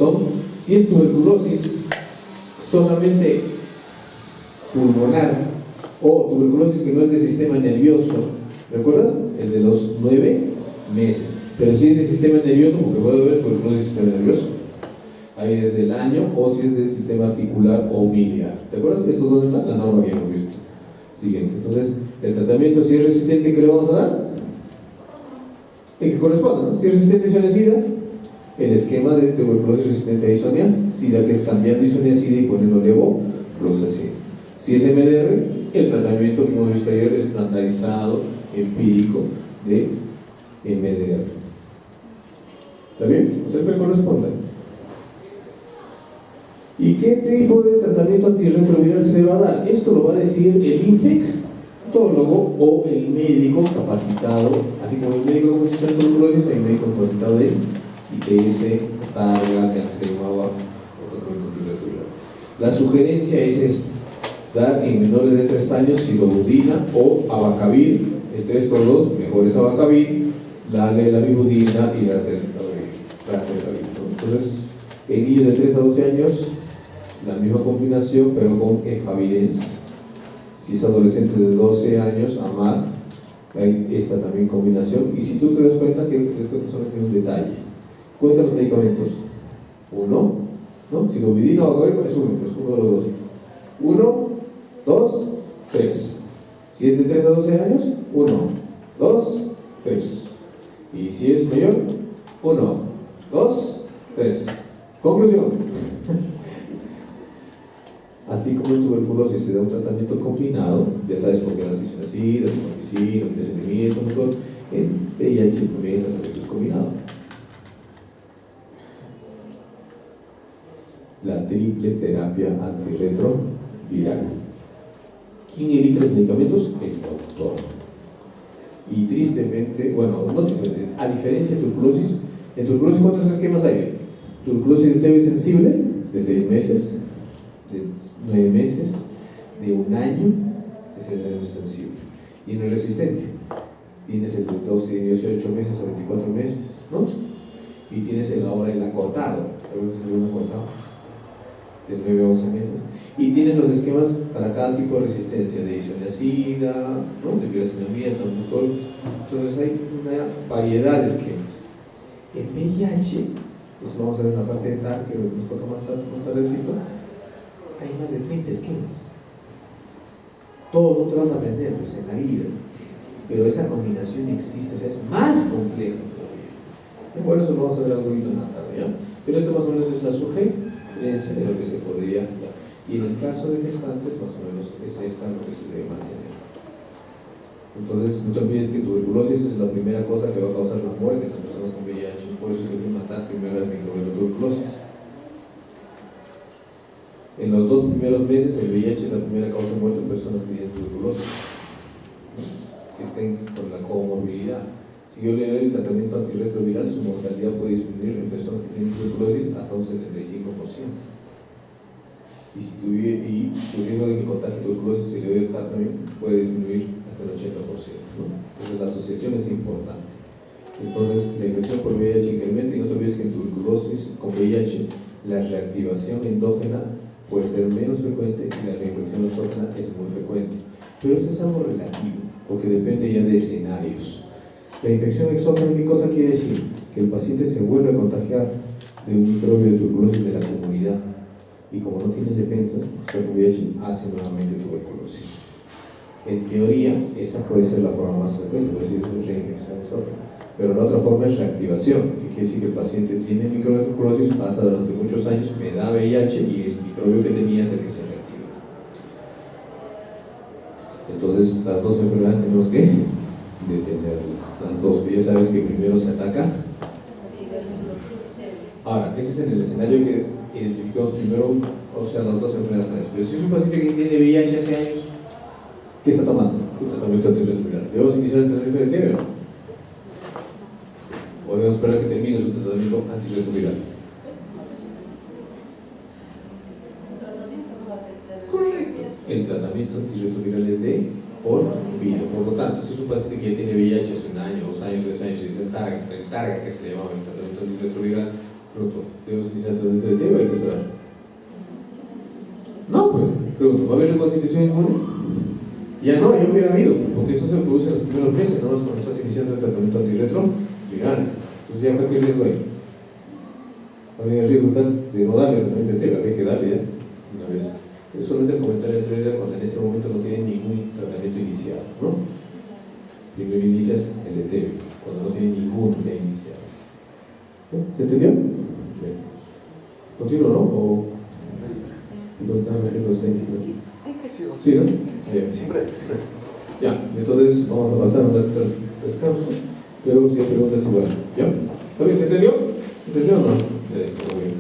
¿no? Si es tuberculosis solamente pulmonar o tuberculosis que no es de sistema nervioso, ¿recuerdas? El de los 9 meses. Pero si es de sistema nervioso, porque puede haber tuberculosis de sistema nervioso, ahí desde el año, o si es de sistema articular o miliar. ¿Te acuerdas? ¿Esto dónde está? La norma que hemos visto. Siguiente. Entonces, el tratamiento, si es resistente, ¿qué le vamos a dar? El que corresponda, ¿no? Si es resistente a isoniazida, el esquema de tuberculosis resistente a isoniazida, que es cambiando isoniazida y poniendo levofloxacina. Si es MDR, el tratamiento que hemos visto ayer estandarizado, empírico, de MDR. ¿Está bien? O sea, el que corresponda. ¿Y qué tipo de tratamiento antirretroviral se le va a dar? Esto lo va a decir el infectólogo o el médico capacitado, así como el médico capacitado en tuberculosis, hay médico capacitado de ITS, targa, cáncer de mama o tratamiento antirretroviral. La sugerencia es esto: dar en menores de 3 años sidobudina o abacavir, el 3x2, mejor es abacavir, darle la bibudina y la ratelavir. Entonces, en niños de 3 a 12 años, la misma combinación, pero con efavirenz. Si es adolescentes de 12 años a más, hay esta también combinación. Y si tú te das cuenta, quiero que te des cuenta solamente de un detalle. Cuenta los medicamentos. 1, ¿no? Sidobudina o abacavir es 1 de los 2. 1, 2, 3. Si es de 3 a 12 años, 1, 2, 3. Y si es mayor, 1, 2, 3. Conclusión. Así como en tuberculosis se da un tratamiento combinado, ya sabes por qué las isoniazidas, rifampicina, metilesimiento, en VIH también el tratamiento es combinado. La triple terapia antirretroviral. ¿Quién elige los medicamentos? El doctor. Y tristemente, bueno, no tristemente, a diferencia de tuberculosis, en tuberculosis ¿cuántos esquemas hay? Tuberculosis de TB sensible, de 6 meses, de 9 meses, de 1 año, es sensible. Y en el resistente, tienes el de 12 y 18 meses a 24 meses, ¿no? Y tienes ahora el acortado, a veces el acortado, de 9 a 11 meses. Y tienes los esquemas para cada tipo de resistencia, de isoniazida, ¿no? De piracinamida, mutol. Entonces hay una variedad de esquemas. En VIH, eso vamos a ver en la parte de TAR, que nos toca más tardecito, hay más de 30 esquemas. Todo no te vas a aprender pues, en la vida, pero esa combinación existe, o sea, es más complejo todavía. Bueno, eso lo vamos a ver algo en la tarde, ¿ya? Pero esto más o menos es la sugerencia de lo que se podría dar. Y en el caso de gestantes, más o menos es esta lo que se debe mantener. Entonces, no te olvides que tuberculosis es la primera cosa que va a causar la muerte en las personas con VIH, por eso se debe matar primero el microbioma de tuberculosis. En los 2 primeros meses el VIH es la primera causa de muerte en personas que tienen tuberculosis, ¿no? Que estén con la comorbilidad. Si yo le doy el tratamiento antirretroviral, su mortalidad puede disminuir en personas que tienen tuberculosis hasta un 75%. Y su riesgo de que contagie tuberculosis se le debe también puede disminuir hasta el 80%, ¿no? Entonces la asociación es importante. Entonces la infección por VIH incrementa, y no te olvides que en tuberculosis con VIH la reactivación endógena puede ser menos frecuente y la reinfección exógena es muy frecuente. Pero esto es algo relativo, porque depende ya de escenarios. La infección exógena, ¿qué cosa quiere decir? Que el paciente se vuelve a contagiar de un microbio de tuberculosis de la comunidad, y como no tiene defensas, pues el VIH hace nuevamente tuberculosis. En teoría, esa puede ser la forma más frecuente, por decir, es reinfección exógena. Pero la otra forma es reactivación, que quiere decir que el paciente tiene microbio de tuberculosis, pasa durante muchos años, me da VIH y el microbio que tenía es el que se reactiva. Entonces, las dos enfermedades tenemos que detenerlas. Las dos, ya sabes que primero se ataca. Ahora, ese es en el escenario que identificamos primero, o sea, las dos enfermedades. Pero si es un paciente que tiene VIH hace años, ¿qué está tomando? Un tratamiento antirretroviral. ¿Debemos iniciar el tratamiento de TB o no? ¿O debemos esperar que termine su tratamiento antirretroviral? Correcto. El tratamiento antirretroviral es de por vida. Por lo tanto, si es un paciente que ya tiene VIH hace 1 año, 2 años, 3 años, y se retarga, que se le llama el tratamiento antirretroviral, pronto, ¿debemos iniciar el tratamiento de TB o hay que esperar? No, pues, pregunto, ¿va a haber reconstitución inmune? Ya no, ya hubiera habido, porque eso se produce en los primeros meses, no más cuando estás iniciando el tratamiento antirretroviral. Entonces, ya ¿qué riesgo hay? Habría el riesgo de no darle el tratamiento de TB, hay que darle ya una vez. Es solamente el comentario de realidad cuando en ese momento no tiene ningún tratamiento iniciado, ¿no? Primero inicias el de TB, cuando no tiene ningún ya iniciado. ¿Se entendió? ¿Continúo, no? ¿O lo están haciendo ustedes? Sí, ¿no? Siempre. Ya, entonces vamos a pasar a un descanso, pero si hay preguntas igual. ¿Ya? ¿Está bien? ¿Se entendió? ¿Se entendió o no? Muy bien.